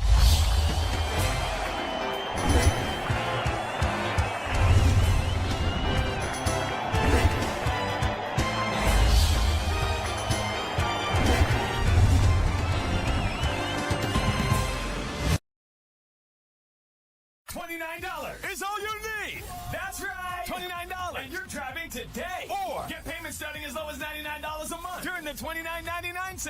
$29 is all you need. That's right. $29. And you're driving today. Or get payments starting as low as $99 a month during the $29.99 sale.